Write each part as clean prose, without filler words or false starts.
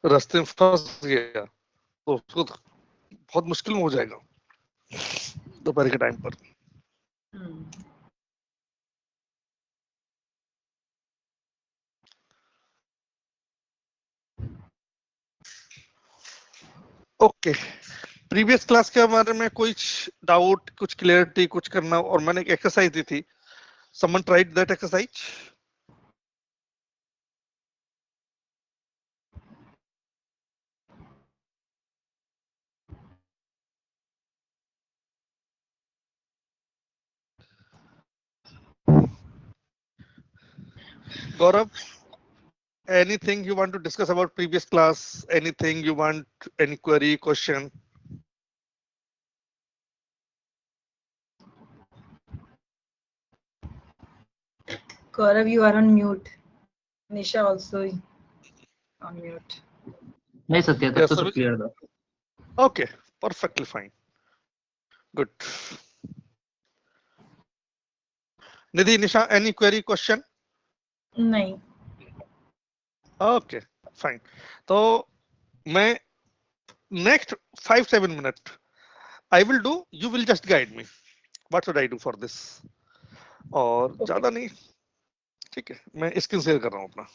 रास्ते में फंस गया तो उसको बहुत मुश्किल में हो जाएगा दोपहर के टाइम पर। ओके, प्रीवियस क्लास के बारे में कुछ डाउट, कुछ क्लियरिटी, कुछ करना, और मैंने एक एक्सरसाइज दी थी। Someone tried that exercise? Gaurav, anything you want to discuss about previous class? Anything you want, any query, question? Gaurav, you are on mute. Nisha also on mute. नहीं सत्या, तब तो सब क्लियर था। Okay, perfectly fine. Good. Nidhi, Nisha, any query, question? नहीं। Okay, fine. तो मैं next 5-7 minutes I will do, you will just guide me. What should I do for this? और ज्यादा नहीं, ठीक है, मैं स्क्रीन शेयर कर रहा हूँ अपना,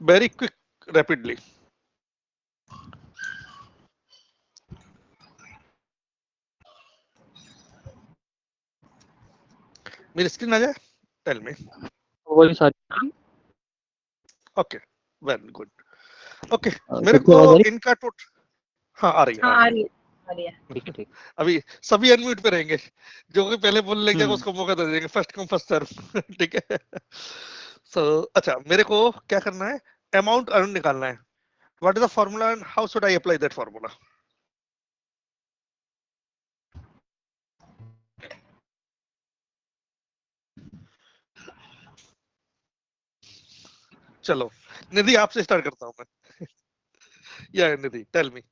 वेरी क्विक, रैपिडली। मेरी स्क्रीन आ जाए, टेल मी। वही सारी। Okay, very good. ओके, मेरे को इनका हाँ आ रही है। ठीक। अभी सभी अनम्यूट पे रहेंगे, जो भी पहले बोलने लग जाएगा उसको मौका दे देंगे, फर्स्ट कम फर्स्ट सर्व। ठीक है। अच्छा, मेरे को क्या करना है, अमाउंट अर्न निकालना है। What is the formula and how should I apply that formula? चलो निधि, आपसे स्टार्ट करता हूं मैं। या निधि, टेल मी।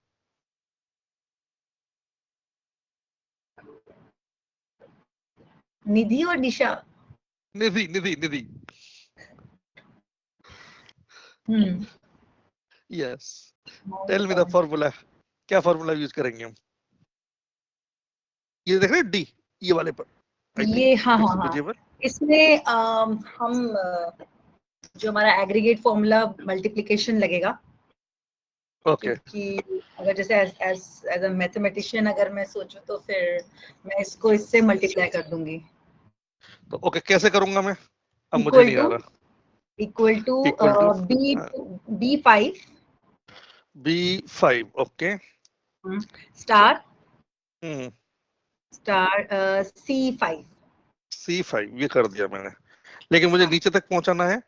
निधि और Nisha? Nidhi. Yes, tell me the formula. क्या फॉर्मूला यूज करेंगे हम? ये देख रहे हैं डी, ये वाले पर ये हाँ। इसमें हम जो हमारा एग्रीगेट फॉर्मूला मल्टीप्लिकेशन लगेगा। ओके। कि अगर जैसे एज अ मैथमेटिशियन अगर मैं सोचूं तो फिर मैं इसको इससे मल्टीप्लाई कर दूंगी। तो ओके, कैसे करूंगा मैं? अब मुझे नहीं आ रहा। Equal to B5, okay, star C5। C5 ये कर दिया मैंने, लेकिन मुझे नीचे तक पहुंचाना है।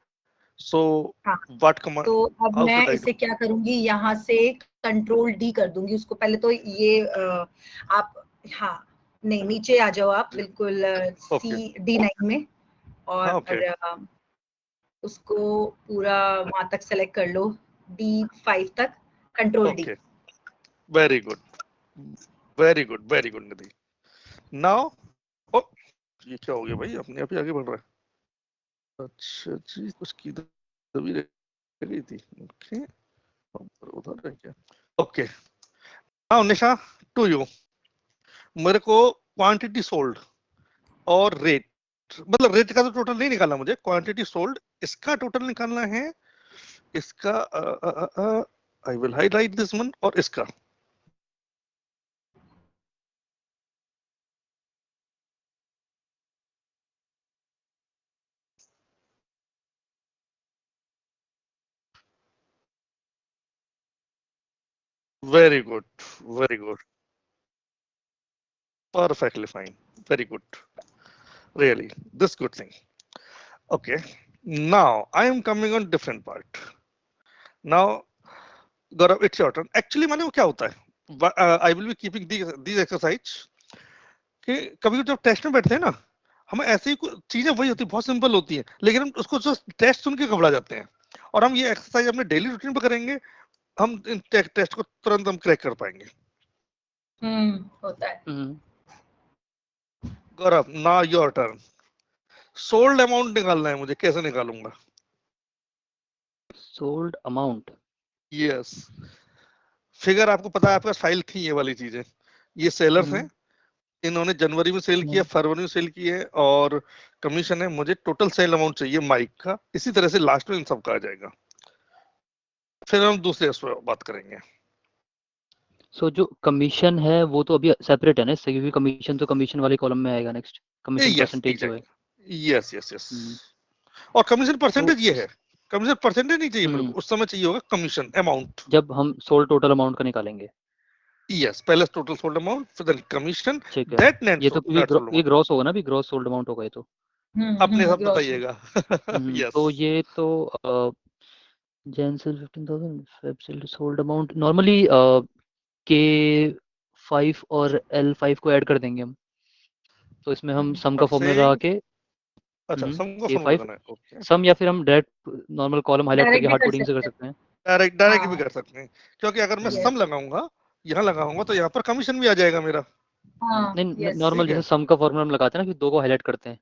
So what command? तो अब मैं इसे क्या करूंगी, यहाँ से कंट्रोल डी कर दूंगी उसको। पहले तो ये आप नहीं, नीचे आ जाओ आप बिल्कुल D9 में, और उसको पूरा वहां तक सेलेक्ट कर लो, D5 तक, कंट्रोल डी। वेरी गुड निधि। नाउ ये क्या हो गया भाई, अपने आप ही आगे बढ़ रहा है। अच्छा जी, कुछ की दबी रह गई थी। ओके, उधर है क्या? Okay, now Nisha, to you. मेरे को क्वांटिटी सोल्ड और रेट, मतलब रेट का तो टोटल नहीं निकालना मुझे, क्वांटिटी सोल्ड इसका टोटल निकालना है। इसका I will highlight this one, और इसका very good, perfectly fine, very good, really, this good thing. Okay, now I am coming on different part. Now Gaurav, it's your turn. Actually माने वो क्या होता है, I will be keeping these exercise कि कभी जब टेस्ट में बैठते हैं ना, हमें ऐसी ही चीजें वही होती है, बहुत सिंपल होती है, लेकिन हम उसको जो टेस्ट सुन के घबरा जाते हैं। और हम ये एक्सरसाइज अपने डेली रूटीन पे करेंगे, हम इन टेस्ट को तुरंत हम क्रैक कर पाएंगे। होता है। Gaurav, now your turn. Sold amount निकालना है मुझे, कैसे निकालूंगा? सोल्ड अमाउंट यस, फिगर आपको पता है, आपके पास फाइल थी ये वाली चीजें, ये सेलर्स हैं, इन्होंने जनवरी में सेल किया, फरवरी में सेल किया है, और कमीशन है, मुझे टोटल सेल अमाउंट चाहिए माइक का, इसी तरह से लास्ट में इन सब का आ जाएगा, फिर हम दूसरे उस पर बात करेंगे। सो जो कमीशन है वो तो अभी सेपरेट है ना इससे, क्योंकि कमीशन तो कमीशन वाले कॉलम में आएगा नेक्स्ट, कमीशन यस परसेंटेज जो है। एग्जैक्टली, यस यस यस, और कमीशन परसेंटेज ये तो है, कमीशन परसेंटेज नहीं चाहिए मेरे को, उस समय चाहिए होगा कमीशन अमाउंट। जब हम सोल्ड टोटल अमाउंट का निकालेंगे, यस, पहले टोटल सोल्ड अमाउंट, फिर देन कमीशन, ठीक है, दैट नेट ये तो सोल्ड ये अमाउंट, ग्रॉस होगा ना, भी ग्रॉस सोल्ड अमाउंट होगा ये तो। अपने सब ग्रॉस। बताइएगा। यस, तो ये तो Jan sale 15,000, Feb sale sold amount normally K5 और L5 को ऐड कर देंगे हम, तो इसमें हम सम का फॉर्मूला लगा के अच्छा सम का फॉर्मूला K5 लगाना है, ओके, सम, या फिर हम डायरेक्ट नॉर्मल कॉलम हाईलाइट करके डायरेक्ट भी हार्ड कर कोडिंग से कर सकते सकते हैं। डायरेक्ट हैं। डायरेक्ट भी हाँ कर सकते हैं, क्योंकि अगर मैं यस, सम लगाऊंगा, यहाँ लगाऊंगा तो यहाँ पर कमीशन भी आ जाएगा मेरा। हाँ नहीं, यस, नॉर्मल ठीक है, जैसे सम का फॉर्मूला हम लगाते हैं ना कि दो को हाईलाइट करते हैं।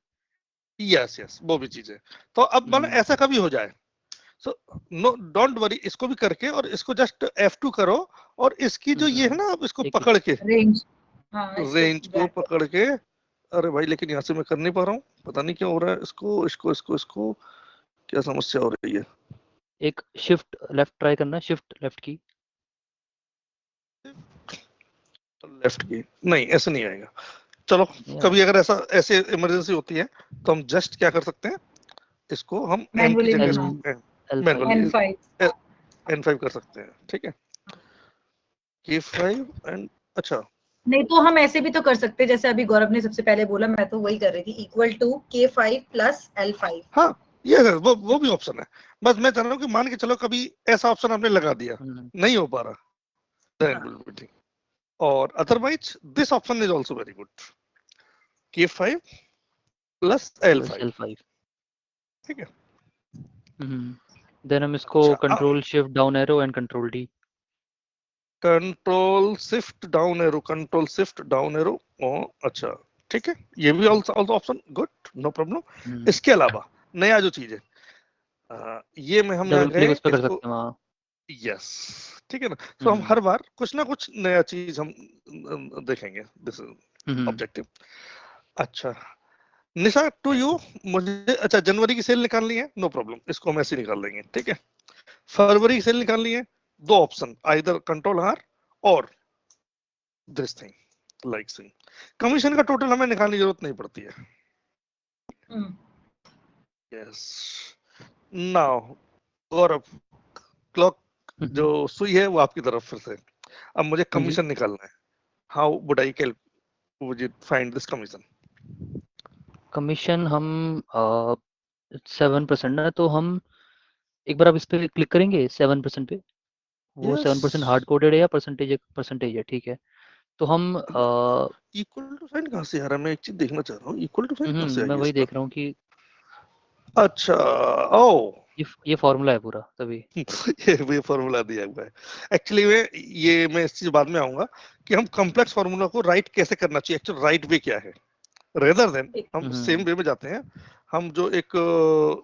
यस यस, वो भी चीज है। तो अब मतलब ऐसा कभी हो जाए, सो नो डोंट वरी, इसको भी करके और इसको जस्ट F2 करो, और इसकी जो ये है ना, आप इसको एक पकड़ के, रेंज, हाँ इसको रेंज को ड्रैग कर। पकड़ के, अरे भाई लेकिन यहाँ से मैं कर नहीं पा रहा हूँ, पता नहीं क्या हो रहा है, इसको इसको इसको इसको क्या समस्या हो रही है। एक शिफ्ट लेफ्ट ट्राई करना, शिफ्ट लेफ्ट की। लेफ्ट की नहीं, ऐसे नहीं आएगा। चलो, नहीं आ कभी रहा। अगर ऐसे इमरजेंसी होती है, तो हम जस्ट क्या कर सकते हैं, इसको हम एन की मैनुअली जगह भी, एल हाँ इसको L5 मैनुअली N5। N5 कर सकते हैं, ठीक है, K5 एंड, अच्छा नहीं तो हम ऐसे भी तो कर सकते हैं, जैसे अभी गौरव ने सबसे पहले बोला, मैं तो वही कर रही थी, equal to K5 plus L5। हाँ, ये है, वो भी ऑप्शन है, बस मैं चाह रहा हूँ कि मान के चलो कभी ऐसा ऑप्शन आपने लगा दिया, नहीं हो पा रहा, then हाँ will be ठीक, और otherwise this option is also very good, K5 plus plus L5, L5। ठीक है। देन हम इसको अच्छा, control shift down arrow and control D. Control shift down arrow, control shift down arrow, ओ अच्छा, ठीक है, ये भी also option good, no problem. इसके अलावा नया जो चीज है, ये में हम यहाँ डबल क्लिक गए उस पर कर इसको, सकते हैं वहाँ। यस, ठीक है ना, तो हम हर बार कुछ ना कुछ नया चीज हम देखेंगे, दिस ऑब्जेक्टिव। अच्छा निशा, टू यू, मुझे अच्छा जनवरी की सेल निकालनी है, नो प्रॉब्लम, इसको हम ऐसे निकाल लेंगे, ठीक है। फरवरी की सेल निकालनी है, दो ऑप्शन, आइदर कंट्रोल आर और this thing like C. Commission का टोटल हमें निकालने की जरूरत नहीं पड़ती है, यस। नाउ गौरव, क्लॉक जो सुई है वो आपकी तरफ फिर से, अब मुझे कमीशन निकालना है, how would I would you find this commission? Commission हम 7% ना, तो हम एक बार आप इस पे क्लिक करेंगे 7% पे, वो यस, 7% हार्ड कोडेड है या परसेंटेज है, ठीक है। तो हम इक्वल टू साइन कहाँ से आ रहा है, मैं एक चीज देखना चाह रहा हूँ, इक्वल टू साइन कहाँ से आई मैं है वही इसका? देख रहा हूँ कि अच्छा, ओ ये फॉर्मूला है पूरा तभी। ये फॉर्मूला दिया हुआ है, एक्चुअली मैं इस चीज बाद में आऊंगा कि हम कॉम्प्लेक्स फॉर्मूला को राइट कैसे करना चाहिए, एक्चुअल राइट वे क्या है, रेदर देन हम सेम वे में जाते हैं, हम जो एक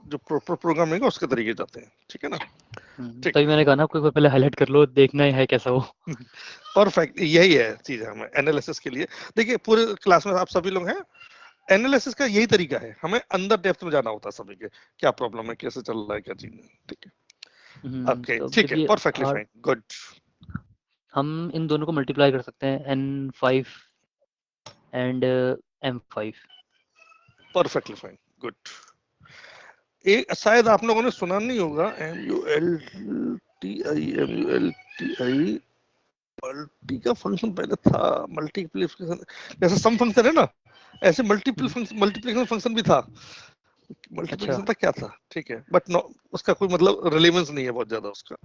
जो प्रोग्रामिंग है उसके तरीके जाते हैं, ठीक है ना, ठीक, तभी मैंने कहा ना, कोई पहले हाईलाइट कर लो, देखना ही है कैसा हो। परफेक्ट, यही है चीज है हमें एनालिसिस के लिए। देखिए पूरे क्लास में आप सभी लोग हैं, एनालिसिस का यही तरीका है, हमें अंदर डेप्थ में जाना होता है सभी के, क्या प्रॉब्लम है, कैसे चल रहा है, क्या चीज है, ठीक है, ओके तो अब ठीक जब है, ये परफेक्टली हार्ड, फाइन, गुड, हम इन दोनों को मल्टीप्लाई कर सकते हैं, N5 and M5। Perfectly fine, good. एक शायद आप लोगों ने सुना नहीं होगा, MULTI, मल्टी का फंक्शन पहले था, मल्टीप्लिकेशन, जैसे सम फंक्शन है ना, ऐसे मल्टीप्लिकेशन फंक्शन भी था, अच्छा। मल्टीप्लिकेशन था क्या था, ठीक है, बट नो उसका कोई मतलब रिलेवेंस नहीं है बहुत ज्यादा उसका,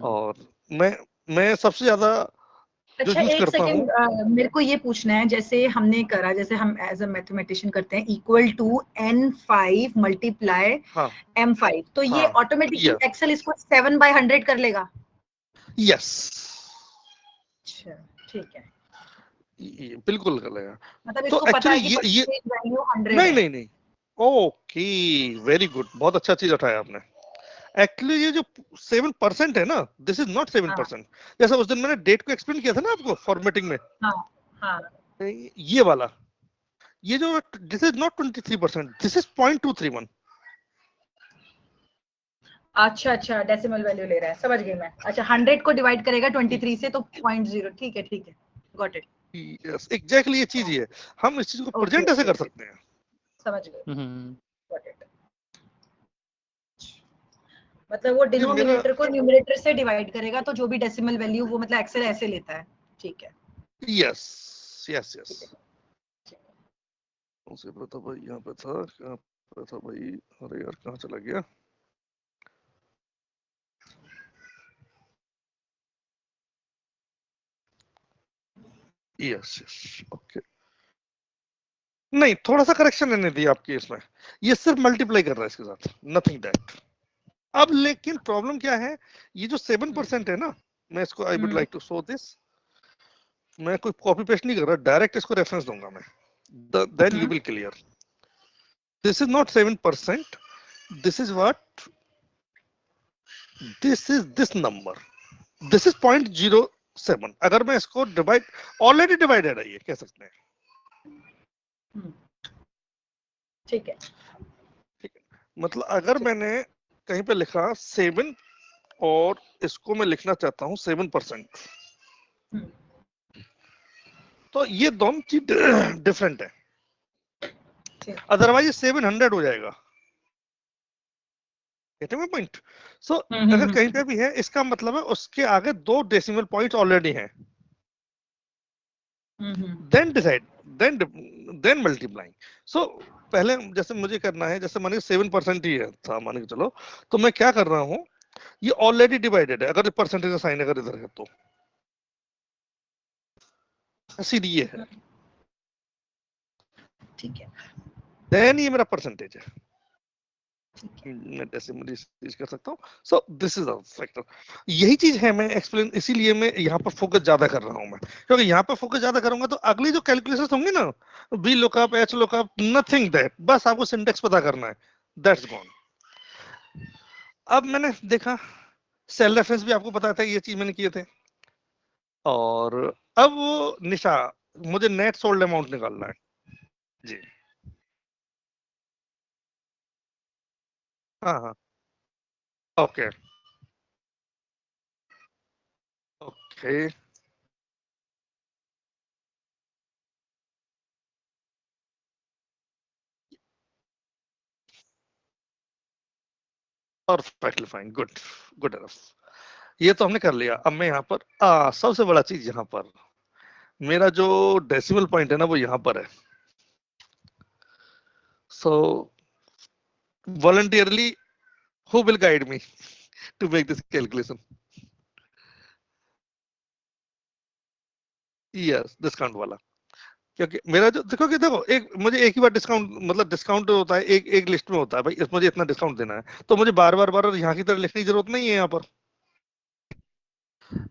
और मैं सबसे ज्यादा जो अच्छा यूज एक करता हूँ, सेकंड, मेरे को ये पूछना है, जैसे हमने करा, जैसे हम एज अ मैथमेटिशियन करते हैं, इक्वल टू N5 मल्टीप्लाई हाँ M5, तो ये हाँ, ऑटोमेटिकली यस एक्सेल इसको 7/100 कर लेगा? यस, अच्छा ठीक है, बिल्कुल कर लेगा। मतलब तो इसको पता एक्चुअली है कि ये परसेंटेज वैल्यू 100 नहीं है। नहीं नहीं, ओके, वेरी गुड, बहुत अच्छा चीज उठाया आपने, एक्चुअली ये जो 7% है ना, दिस इज नॉट 7%। जैसा उस दिन मैंने डेट को एक्सप्लेन किया था ना आपको फॉर्मेटिंग में, हाँ ये वाला, ये जो this is not 23%, this is 0.231। अच्छा डेसिमल वैल्यू ले रहा है, समझ गई मैं। अच्छा 100 को डिवाइड करेगा 23 से तो 0.0, ठीक है, गॉट इट। यस एग्जैक्टली, ये चीज ही है, हम इस चीज को Okay, प्रेजेंट ऐसे okay, कर सकते हैं। समझ गए, हम्म, गॉट इट। मतलब वो ये मेरा डिनोमिनेटर को न्यूमरेटर से डिवाइड करेगा, तो जो भी डेसिमल वैल्यू वो मतलब एक्सेल ऐसे लेता है, ठीक है। Yes yes yes. ठीक है। कौन से पर था भाई, यहाँ पे था, कहाँ पे था भाई, अरे यार कहाँ चला गया। यस यस ओके, नहीं थोड़ा सा करेक्शन रहने दिया आपके इसमें, ये सिर्फ मल्टीप्लाई कर रहा है इसके साथ, नथिंग दैट। अब लेकिन प्रॉब्लम क्या है, ये जो 7% है ना, मैं इसको I would like to show this, मैं कोई कॉपी पेस्ट नहीं कर रहा, डायरेक्ट इसको रेफरेंस दूंगा मैं, then you will clear. This is not 7%, this is what, this is this number, this is 0.07। अगर मैं इसको डिवाइड, ऑलरेडी डिवाइडेड है ये कह सकते हैं, ठीक है। ठीक है। मतलब अगर मैंने कहीं पे लिखा 7 और इसको मैं लिखना चाहता हूँ 7%, तो ये दोनों चीज डिफरेंट है, अदरवाइज 700 हो जाएगा। पॉइंट। सो अगर कहीं पे भी है, इसका मतलब है उसके आगे 2 डेसिमल पॉइंट्स ऑलरेडी हैं, देन डिसाइड, देन मल्टीप्लाइंग। सो पहले जैसे मुझे करना है, जैसे मानिए 7% ही है था, मान के चलो, तो मैं क्या कर रहा हूँ, ये ऑलरेडी डिवाइडेड है, अगर परसेंटेज का साइन अगर इधर है तो सीधी ये है, ठीक है, देन ये मेरा परसेंटेज है, मैं डेसिमल यूज कर सकता हूँ। सो दिस इज अ फैक्टर, यही चीज है, मैं एक्सप्लेन, इसीलिए मैं यहाँ पर फोकस ज्यादा कर रहा हूँ मैं, क्योंकि यहाँ पर फोकस ज्यादा करूंगा तो अगली जो कैलकुलेशंस होंगी ना, B lookup, H lookup, nothing that, बस आपको सिंटेक्स पता करना है, दैट्स गॉन। अब मैंने देखा सेल रेफरेंस भी आपको पता था, ये चीज मैंने किए थे, और अब वो निशा, मुझे नेट सोल्ड अमाउंट निकालना है जी। हाँ हाँ okay okay, perfectly fine, good, good enough. ये तो हमने कर लिया। अब मैं यहाँ पर सबसे बड़ा चीज, यहाँ पर मेरा जो डेसिमल पॉइंट है ना, वो यहाँ पर है। सो voluntarily, who will guide me to make this calculation? Yes, discount वाला, क्योंकि मेरा जो देखो कि देखो, एक मुझे एक ही बार डिस्काउंट, मतलब डिस्काउंट होता है एक एक लिस्ट में होता है, भाई मुझे इतना डिस्काउंट देना है, तो मुझे बार बार यहाँ की तरह लिखने की जरूरत नहीं है। यहाँ पर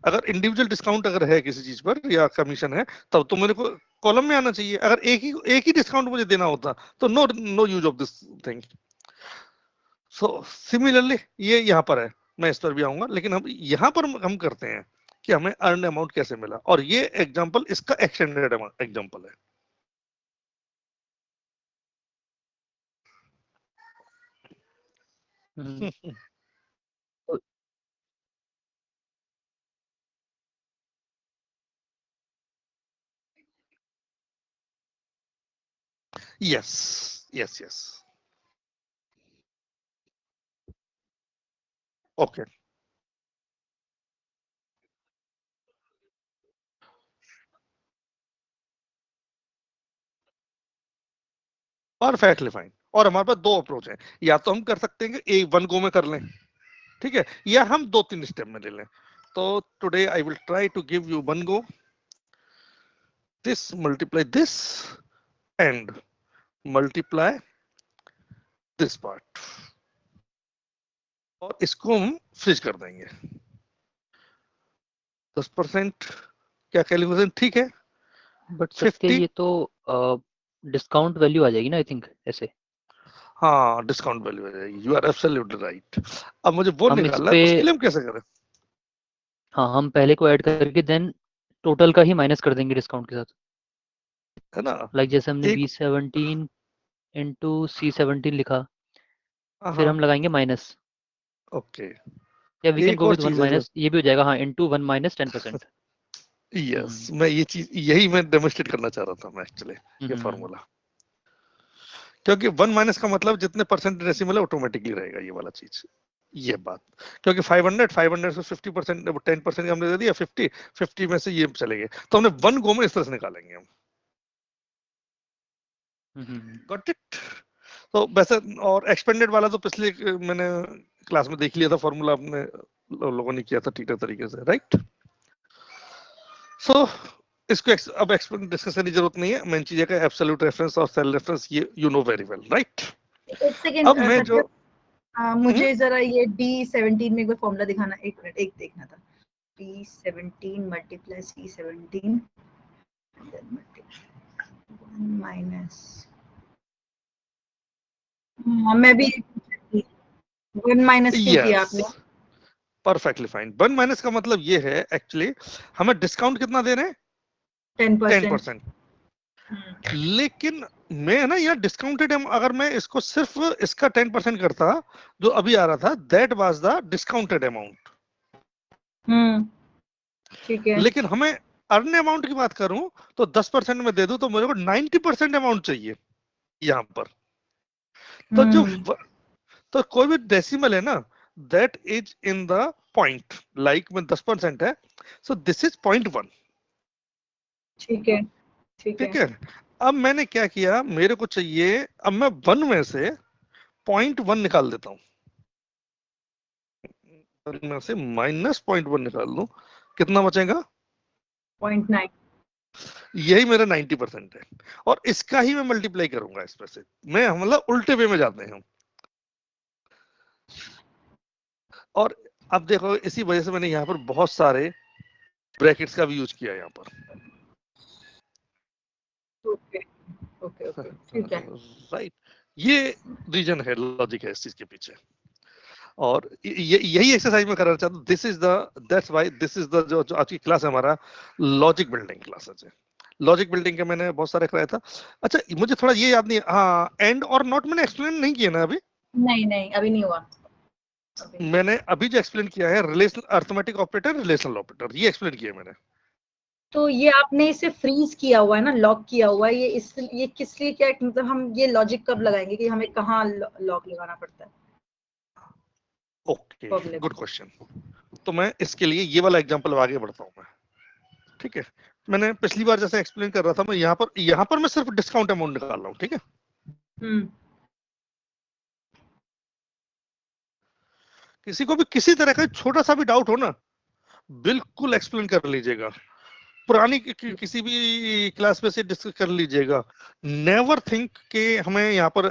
अगर इंडिविजुअल डिस्काउंट अगर है किसी चीज पर या कमीशन है, तब तो मेरे को कॉलम में आना चाहिए। अगर एक ही डिस्काउंट मुझे देना होता, तो no use of this thing. So similarly ये यहाँ पर है, मैं इस पर भी आऊंगा, लेकिन हम यहाँ पर हम करते हैं कि हमें अर्न अमाउंट कैसे मिला, और ये एग्जांपल इसका एक्सटेंडेड एग्जांपल है। तो yes yes yes okay, perfectly fine. और हमारे पास दो अप्रोच है, या तो हम कर सकते हैं कि एक वन गो में कर लें, ठीक है, या हम 2-3 स्टेप में ले लें। तो today I will try to give you one go, this multiply this and multiply this part, और इसको हम फ्रीज कर देंगे। 10% क्या कैलकुलेशन ठीक है, बट सत्य 50, ये तो डिस्काउंट वैल्यू आ जाएगी ना, आई थिंक ऐसे। हाँ डिस्काउंट वैल्यू आ जाएगी, यू आर एब्सोल्युटली राइट। अब मुझे वो हम इस निकालना पे है, उसके लिए हम कैसे करें? हाँ हम पहले को ऐड करके देन टोटल का ही माइनस कर देंगे डिस्काउंट के साथ। है ना? लाइक जैसे हमने एक B17 इंटू C17 लिखा, फिर हाँ हम लगाएंगे माइनस, ओके, या वी कैन एक गो और विद वन चीज है जो माइनस, ये भी हो जाएगा हाँ, इंटू 1 माइनस 10%। यस, मैं ये चीज यही मैं डेमोन्स्ट्रेट करना चाह रहा था मैं एक्चुअली, ये हम्म फॉर्मूला, क्योंकि 1 माइनस का मतलब जितने परसेंट डेसिमल है ऑटोमेटिकली रहेगा ये वाला चीज, ये बात। क्योंकि 500 से 50%, 10% हमने दे दिया, 50 में से ये चले गए, तो हमने 1 गो में इस तरह से निकालेंगे हम। Got it? तो वैसे और एक्सपेंडेड वाला तो पिछले मैंने क्लास में देख लिया था फॉर्मूला, आपने लोगों ने किया था ठीक तरीके से, राइट? सो इसको अब एक्सपेंड डिस्कस करने की जरूरत नहीं है, मेन चीज है कि एब्सोल्यूट रेफरेंस और सेल रेफरेंस, ये you know very well, right? एक सेकेंड अब मैं जो मुझे जरा ये D17 में कोई फॉर्मूला दिखाना, एक मिनट, एक देखना था। D17 मल्टीप्लाई C17 माइनस, मैं भी 1 माइनस क्यों किया यस आपने? Perfectly fine. 1 माइनस का मतलब ये है एक्चुअली हमें डिस्काउंट कितना दे रहे हैं? 10%। 10%। लेकिन मैं ना यहाँ डिस्काउंटेड, अगर मैं इसको सिर्फ इसका 10% करता जो अभी आ रहा था, that was the discounted amount. ठीक है। लेकिन हमें अर्न अमाउंट की बात करूं तो 10% में दे दूं तो मुझे को 90% अमाउंट चाहिए यहाँ पर। तो जो तो कोई भी डेसिमल है ना, that is in the point, like में 10% है, सो दिस इज 0.1। ठीक है, ठीक है। ठीक है, अब मैंने क्या किया, मेरे को चाहिए, अब मैं 1 में से 0.1 निकाल देता हूँ, 1 में से माइनस 0.1 निकाल दूं, कितना बचेगा? 0.9। यही मेरा 90% है, और इसका ही मैं मल्टीप्लाई करूंगा इस पे से, मैं मतलब उल्टे वे में जाते हैं हम। और अब देखो इसी वजह से मैंने यहाँ पर बहुत सारे ब्रैकेट्स का भी यूज किया यहाँ पर। ओके ओके ओके, ठीक है। राइट, ये रीजन है, लॉजिक है इस चीज के पीछे, और यही एक्सरसाइज में करना चाहता हूँ। This is the, that's why this is the, जो आज की क्लास है हमारा लॉजिक बिल्डिंग क्लासेस है। लॉजिक बिल्डिंग के मैंने बहुत सारे कराया था। अच्छा मुझे थोड़ा ये याद नहीं, हाँ एंड और नॉट मैंने एक्सप्लेन नहीं किया ना अभी। नहीं नहीं, अभी नहीं हुआ, अभी नहीं। मैंने अभी जो एक्सप्लेन किया है, relation arithmetic operator, relational operator, ये एक्सप्लेन किया मैंने। तो ये आपने इसे फ्रीज किया हुआ है ना, लॉक किया हुआ है, ये किस लिए, क्या मतलब हम ये लॉजिक कब लगाएंगे कि हमें कहाँ लॉक लगाना पड़ता है? Okay good question. तो मैं इसके लिए ये वाला एग्जांपल आगे बढ़ता हूँ मैं, ठीक है? मैंने पिछली बार जैसे एक्सप्लेन कर रहा था, मैं यहाँ पर मैं सिर्फ डिस्काउंट अमाउंट निकाल रहा हूँ, ठीक है? किसी को भी किसी तरह का छोटा सा भी डाउट हो ना, बिल्कुल एक्सप्लेन कर लीजिएगा, पुरानी किसी भी क्लास में से डिस्कस कर लीजिएगा। नेवर थिंक कि हमें यहाँ पर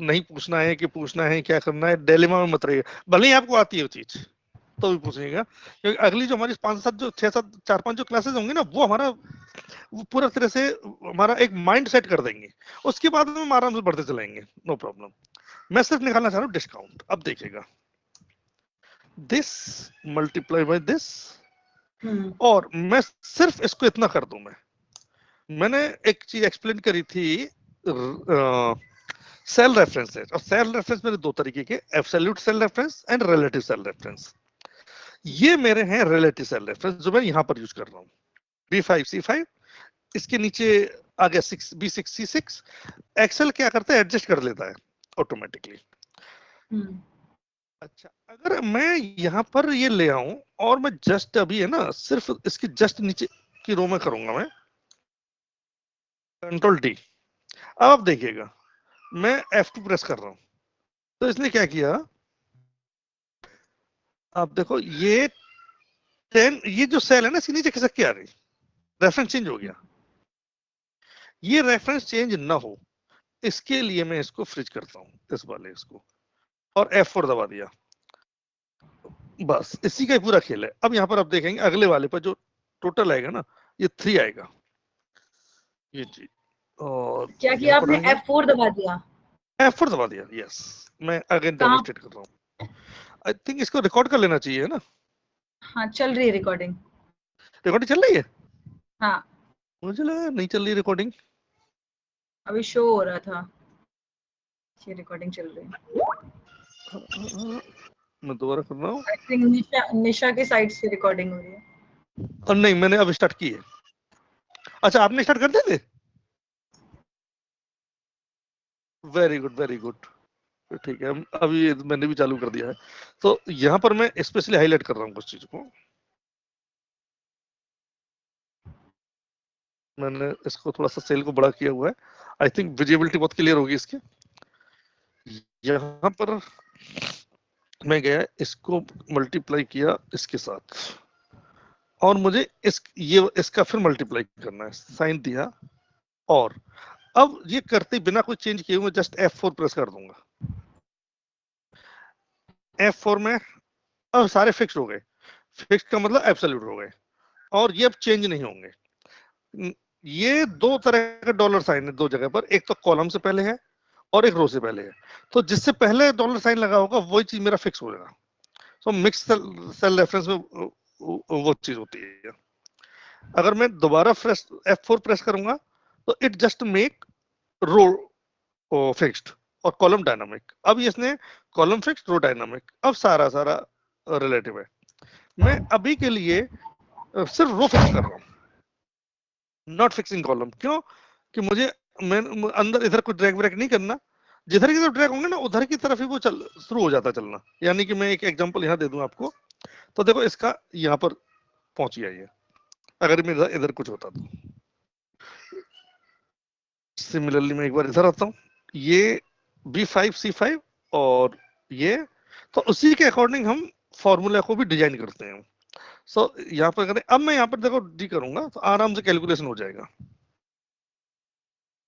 नहीं पूछना है, कि पूछना है क्या करना है, डिलेमा में मत रहिएगा। भले ही आपको आती है वो चीज तो भी पूछिएगा, क्योंकि अगली जो हमारी 5-7 जो 6-7 4-5 जो क्लासेस होंगी ना, वो हमारा वो पूरा तरह से हमारा एक माइंड सेट कर देंगे, उसके बाद में हम आराम से बढ़ते चलेंगे, नो प्रॉब्लम। मैं सिर्फ निकालना चाह रहा हूँ डिस्काउंट। अब देखिएगा, दिस मल्टीप्लाई बाय दिस, और मैं सिर्फ इसको इतना कर दूं। मैंने एक चीज एक्सप्लेन करी थी, सेल रेफरेंसेस, और सेल रेफरेंस मेरे दो तरीके के, absolute cell reference and relative cell reference. ये मेरे हैं रिलेटिव सेल रेफरेंस जो मैं यहां पर यूज कर रहा हूँ, B5C5, इसके नीचे आ गया 6B6C6। एक्सेल क्या करता है, एडजस्ट कर लेता है ऑटोमेटिकली। अच्छा अगर मैं यहाँ पर ये ले आऊं और मैं जस्ट अभी है ना, सिर्फ इसकी जस्ट नीचे की रो में करूंगा मैं, Ctrl+D। अब आप देखिएगा, मैं F2 प्रेस कर रहा हूं, तो इसने क्या किया, आप देखो ये 10, ये जो सेल है ना इसके नीचे खिसक के आ रही, रेफरेंस चेंज हो गया। ये रेफरेंस चेंज ना हो इसके लिए मैं इसको फ्रीज करता हूँ, इस वाले इसको, और F4 दबा दिया, बस इसी का ही पूरा खेल है। अब यहाँ पर आप देखेंगे अगले वाले पर जो टोटल आएगा ना, ये 3 आएगा, ये जी। और क्या यहाँ किया पर आपने? आएंगे, F4 दबा दिया? F4 दबा दिया, यस। मैं अगेन कहाँ? डेमोन्स्ट्रेट कर रहा हूँ। आई थिंक इसको रिकॉर्ड कर लेना चाहिए, है ना? हाँ, चल रही है रिकॉर्डिंग। रिकॉर्डिंग चल रही है? हाँ, मुझे लगा नहीं चल रही रिकॉर्डिंग। अभी शो हो रहा था ये रिकॉर्डिंग चल रही है। मैं दोबारा कर रहा हूँ। आई थिंक निशा की साइड से रिकॉर्डिंग हो रही है। और नहीं, मैंने अब स्टार्ट की है। अच्छा, आपने स्टार्ट कर दिए थे? Very good, very good. ठीक है, अभी मैंने भी चालू कर दिया है। तो यहाँ पर मैं स्पेशली हाईलाइट कर रहा हूँ कुछ चीज को। मैंने इसको थोड़ा सा सेल को बड़ा किया हुआ है। आई थिंक विजिबिलिटी बहुत क्लियर होगी इसकी। यहाँ पर मैं गया, इसको मल्टीप्लाई किया इसके साथ, और मुझे इसका फिर मल्टीप्लाई करना है। साइन दिया, और अब ये करते बिना कोई चेंज किए हुए जस्ट F4 प्रेस कर दूंगा। F4 में अब सारे फिक्स हो गए। फिक्स का मतलब एब्सोल्यूट हो गए, और ये अब चेंज नहीं होंगे। ये दो तरह का डॉलर साइन है दो जगह पर, एक तो कॉलम से पहले है और एक रो से पहले है। तो जिससे पहले डॉलर साइन लगा होगा वही चीज मेरा फिक्स हो जाएगा। तो मिक्स सेल रेफरेंस में वो चीज होती है। अगर मैं दोबारा F4 प्रेस करूंगा तो it just make row fixed और कॉलम डायनामिक। अब इसने कॉलम फिक्स्ड, रो डायनामिक, अब सारा रिलेटिव है। मैं अभी के लिए सिर्फ रो फिक्स कर रहा हूँ, नॉट फिक्सिंग कॉलम। क्यों? कि मुझे मैं अंदर इधर कोई ड्रैग व्रैग नहीं करना। जिधर की तरफ ड्रैग होंगे ना उधर की तरफ ही वो शुरू हो जाता चलना। यानी कि मैं एक एग्जांपल यहाँ दे दूं आपको। तो देखो, इसका यहाँ पर पहुंच गया ये। अगर मैं इधर कुछ होता तो सिमिलरली मैं एक बार इधर आता हूँ, ये B5 C5 और ये, तो उसी के अकॉर्डिंग हम फॉर्मूला को भी डिजाइन करते हैं। सो यहाँ पर करें, अब मैं यहाँ पर देखो डी करूंगा तो आराम से कैलकुलेशन हो जाएगा।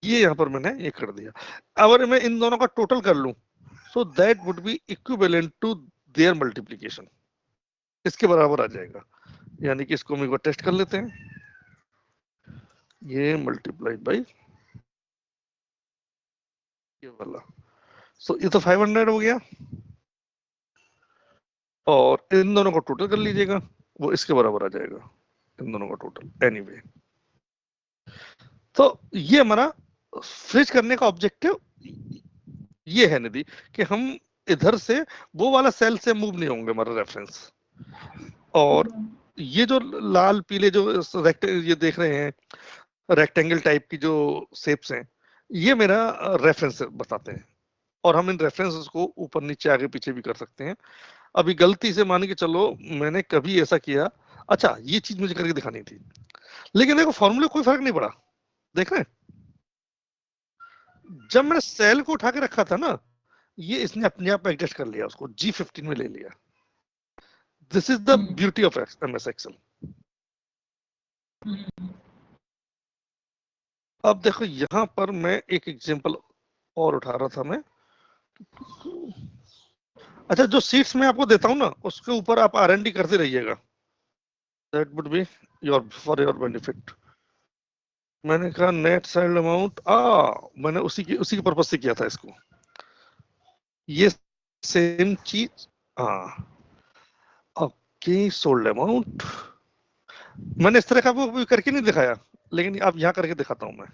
ये यहाँ पर मैंने ये कर दिया। अगर मैं इन दोनों का टोटल कर लूं so that would be equivalent to their multiplication, इसके बराबर आ जाएगा। यानी कि इसको हम एक बार टेस्ट कर लेते हैं। ये मल्टीप्लाइड बाई ये वाला, सो ये तो 500 हो गया, और इन दोनों को टोटल कर लीजिएगा, वो इसके बराबर आ जाएगा इन दोनों का टोटल। एनीवे, तो ये हमारा फ्रिज करने का ऑब्जेक्टिव ये है निधि, कि हम इधर से वो वाला सेल से मूव नहीं होंगे हमारा रेफरेंस। और ये जो लाल पीले जो ये देख रहे हैं रेक्टेंगल टाइप की जो शेप्स हैं, ये मेरा रेफरेंस बताते हैं। और हम इन रेफरेंसेस को ऊपर नीचे आगे पीछे भी कर सकते हैं। अभी गलती से मान के चलो मैंने कभी ऐसा किया, अच्छा ये चीज मुझे करके दिखानी थी, लेकिन देखो फॉर्मूले कोई फर्क नहीं पड़ा। देख रहे हैं, जब मैंने सेल को उठा के रखा था ना, ये इसने अपने आप एडजस्ट कर लिया, उसको G15 में ले लिया। This is the beauty of MS Excel. अब देखो यहां पर मैं एक एग्जांपल और उठा रहा था मैं। अच्छा, जो सीट्स मैं आपको देता हूं ना, उसके ऊपर आप R&D करते रहिएगा। That would B for your benefit. मैंने कहा नेट सेल्ड अमाउंट, मैंने उसी के पर्पज से किया था इसको। ये सेम चीज, ओके, सोल्ड अमाउंट मैंने इस तरह का वो करके नहीं दिखाया, लेकिन अब यहाँ करके दिखाता हूं मैं।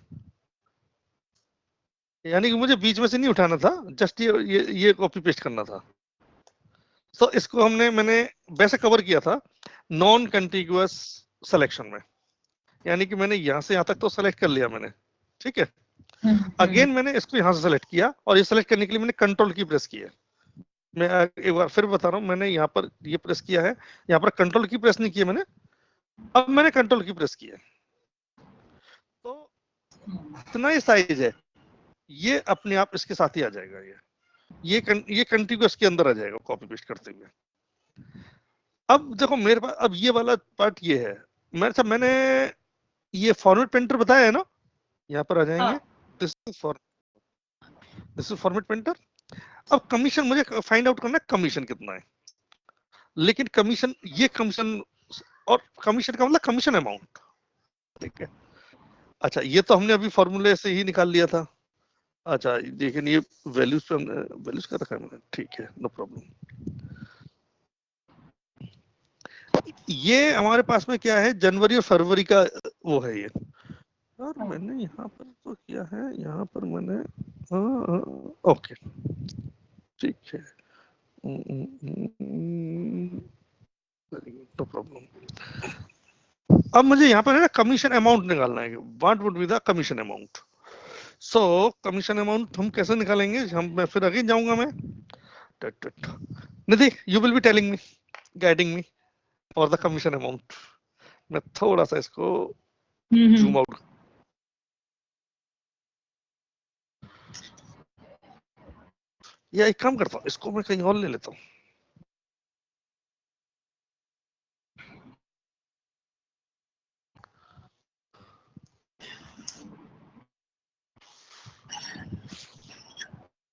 यानी कि मुझे बीच में से नहीं उठाना था, जस्ट ये कॉपी पेस्ट करना था। तो इसको मैंने वैसे कवर किया था नॉन कंटिग्यूअस सिलेक्शन में। यानी कि मैंने यहाँ से यहाँ तक तो सेलेक्ट कर लिया मैंने, ठीक है। अगेन मैंने इसको यहाँ से सेलेक्ट किया, और ये सेलेक्ट करने के लिए मैंने कंट्रोल की प्रेस की है। मैं एक बार फिर बता रहा हूँ, मैंने यहाँ पर ये प्रेस किया है, यहाँ पर कंट्रोल की प्रेस नहीं की है मैंने, अब मैंने कंट्रोल की प्रेस की है। तो इतना ही साइज है, ये अपने आप इसके साथ ही आ जाएगा। ये कंटिन्यूअस के अंदर आ जाएगा कॉपी पेस्ट करते हुए। अब देखो मेरे पास अब ये वाला पार्ट ये है। मैंने ये फॉर्मेट पेंटर बताया है ना, यहाँ पर आ जाएंगे। This is format painter. अब कमीशन मुझे फाइंड आउट करना है, कमीशन कितना है। लेकिन कमीशन, ये कमीशन, और कमीशन का मतलब कमीशन अमाउंट, ठीक है। अच्छा, ये तो हमने अभी फॉर्मूले से ही निकाल लिया था। अच्छा लेकिन ये वैल्यूज पे हमने वैल्यूज का रखा है मैंने, ठीक है, नो प्रॉब्लम। ये हमारे पास में क्या है, जनवरी और फरवरी का वो है ये। और मैंने यहाँ पर तो किया है, यहाँ पर मैंने ओके ठीक है, नो प्रॉब्लम। अब मुझे यहाँ पर है ना कमीशन अमाउंट निकालना है, what would be the commission amount. So commission amount हम कैसे निकालेंगे, हम मैं फिर आगे जाऊंगा मैं। Nidhi you will be telling me, guiding me for the commission amount. मैं थोड़ा सा इसको जूम आउट, या एक काम करता हूँ, इसको मैं कहीं और ले लेता हूँ।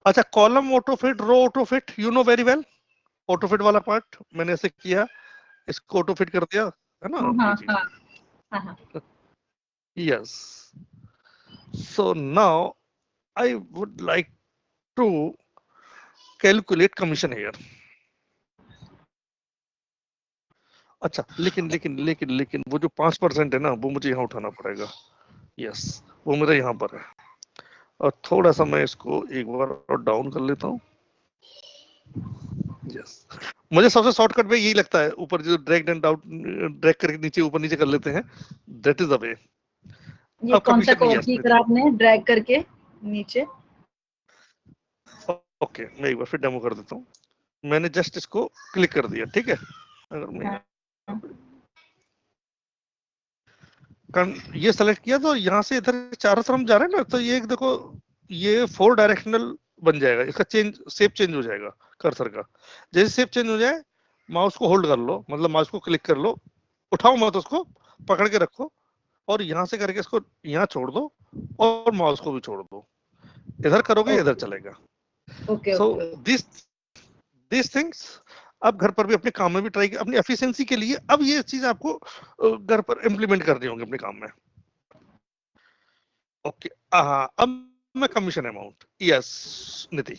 अच्छा, column autofit, row autofit, you know very well. Autofit वाला पार्ट मैंने ऐसे किया, इसको ऑटोफिट कर दिया, है ना ये चीज। Yes, so now I would like to calculate commission here. अच्छा लेकिन लेकिन लेकिन लेकिन वो जो 5% है ना, वो मुझे यहाँ उठाना पड़ेगा। यस, वो मेरा यहाँ पर है, और थोड़ा सा मैं इसको एक बार और डाउन कर लेता हूँ। यस, मुझे सबसे शॉर्टकट में यही लगता है, ऊपर जो ड्रैग एंड डाउन, ड्रैग करके नीचे ऊपर नीचे कर लेते हैं, दैट इज द वे। ये अब कौन सा कमीशन, कोड यस, की करा आपने, ड्रैग करके नीचे? ओके मैं एक बार फिर डेमो कर देता हूँ। मैंने जस्ट इसको क्लिक कर दिया, ठीक है। अगर मैं ये सेलेक्ट किया तो यहाँ से इधर चारों तरफ जा रहे हैं ना, तो ये एक देखो, ये 4 डायरेक्शनल बन जाएगा, इसका चेंज शेप चेंज हो जाएगा कर्सर का। जैसे शेप चेंज हो जाए, माउस को होल्ड कर लो, मतलब माउस को क्लिक कर लो, उठाओ मत उसको, पकड़ के रखो, और यहाँ से करके इसको यहाँ छोड़ दो, और माउस को भी छोड़ दो, इधर करोगे इधर चलेगा। सो दिस थिंग्स अब घर पर भी अपने काम में भी ट्राई, अपनी एफिशिएंसी के लिए अब ये चीज आपको घर पर इम्प्लीमेंट करनी होगी अपने काम में। ओके, अब मैं कमीशन अमाउंट, यस निधि।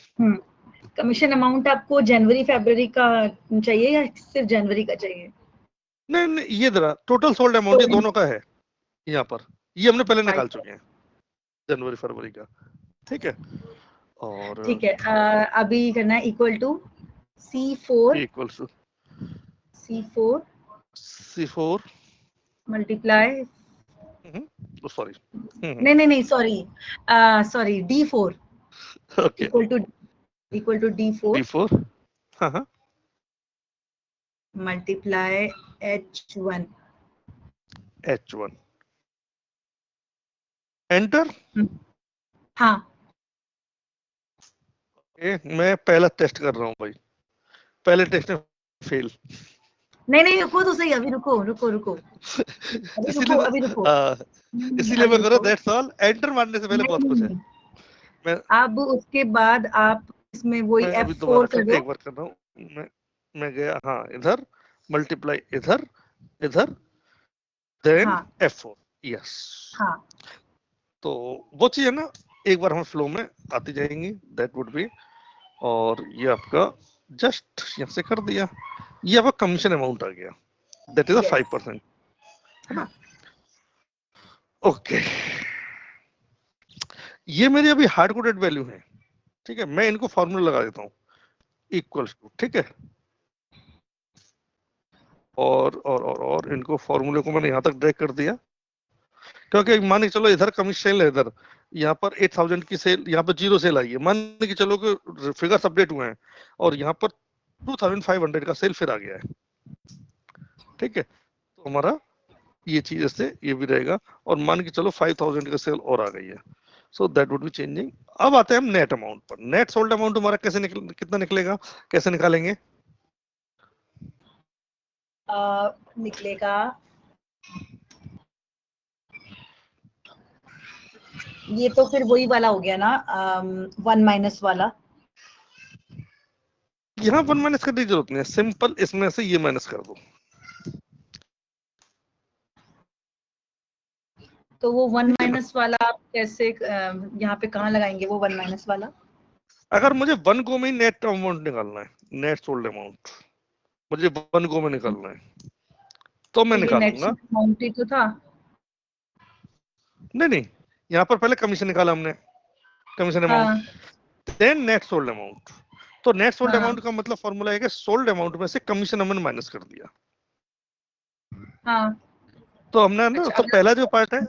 कमीशन अमाउंट आपको जनवरी फरवरी का चाहिए या सिर्फ जनवरी का चाहिए? नहीं नहीं, ये जरा टोटल सोल्ड अमाउंट, ये दोनों का है यहाँ पर, ये हमने पहले निकाल चुके हैं, जनवरी फरवरी का, ठीक है। और ठीक है, अभी करना है equal to C4 equals C4 C4 multiply, sorry, नहीं नहीं नहीं sorry, sorry D4 okay equal to D4 D4, हाँ मल्टीप्लाई H1 H1 एंटर। हाँ। मैं पहला टेस्ट कर रहा हूँ भाई, पहले टेस्ट में फेल। नहीं नहीं रुको तो सही, अभी रुको रुको रुको, अभी रुको इसीलिए अभी रुको, इसीलिए अभी मैं कर रहा हूँ, रुको। दैट्स ऑल, एंटर मारने से पहले बहुत कुछ है। मैं अब उसके बाद आप इसमें वही मैं अभी दोबारा F4 कर फिर दो। एक बार कर रहा हूँ। मैं गया, हाँ इधर, मल्टीप्लाई इधर, इधर, देन हाँ F4, यस। हाँ तो वो चीज है ना, एक बार हम फ्लो में आती जाएंगी, दैट वुड बी। और ये आपका जस्ट यहाँ से कर दिया, ये आपका कमीशन अमाउंट आ गया, दैट इज अ 5%, है ना। ओके, ये मेरी अभी हार्ड कोडेड वैल्यू है, ठीक है। मैं इनको फॉर्मूला लगा देता हूँ, इक्वल्स टू, ठीक है। और इनको फॉर्मूले को मैंने यहाँ तक ड्रैग कर दिया, क्योंकि मान के चलो इधर कमीशन है, इधर यहाँ पर 8000 की सेल, यहाँ पर 0 सेल आई है, मान के चलो कि फिगर्स अपडेट हुए हैं, और यहाँ पर 2500 का सेल फिर आ गया है, ठीक है। तो हमारा ये चीज इससे ये भी रहेगा, और मान के चलो 5000 का सेल और आ गई है, सो दैट वुड बी चेंजिंग। अब आते हैं हम नेट अमाउंट पर। नेट सोल्ड अमाउंट हमारा कैसे कितना निकलेगा, कैसे निकालेंगे? निकलेगा, ये तो फिर वही वाला हो गया ना, 1 माइनस वाला। यहाँ 1 माइनस करने की जरूरत नहीं है, सिंपल इसमें से ये माइनस कर दो। तो वो 1 माइनस वाला आप कैसे यहाँ पे कहाँ लगाएंगे वो 1 माइनस वाला? अगर मुझे 1 गो में नेट अमाउंट निकालना है, नेट सोल्ड अमाउंट मुझे 1 गो में निकालना है, तो मैं तो ये नेट निकालूंगा। अमाउंट ही तो था। नहीं, यहाँ पर पहले कमीशन निकाला हमने, कमीशन हाँ amount, then net sold amount. तो नेट सोल्ड हाँ अमाउंट का मतलब फॉर्मूला है कि सोल्ड अमाउंट में से कमीशन हमने माइनस कर दिया। हाँ। तो हमने ना, अच्छा तो अगर पहला जो पार्ट है,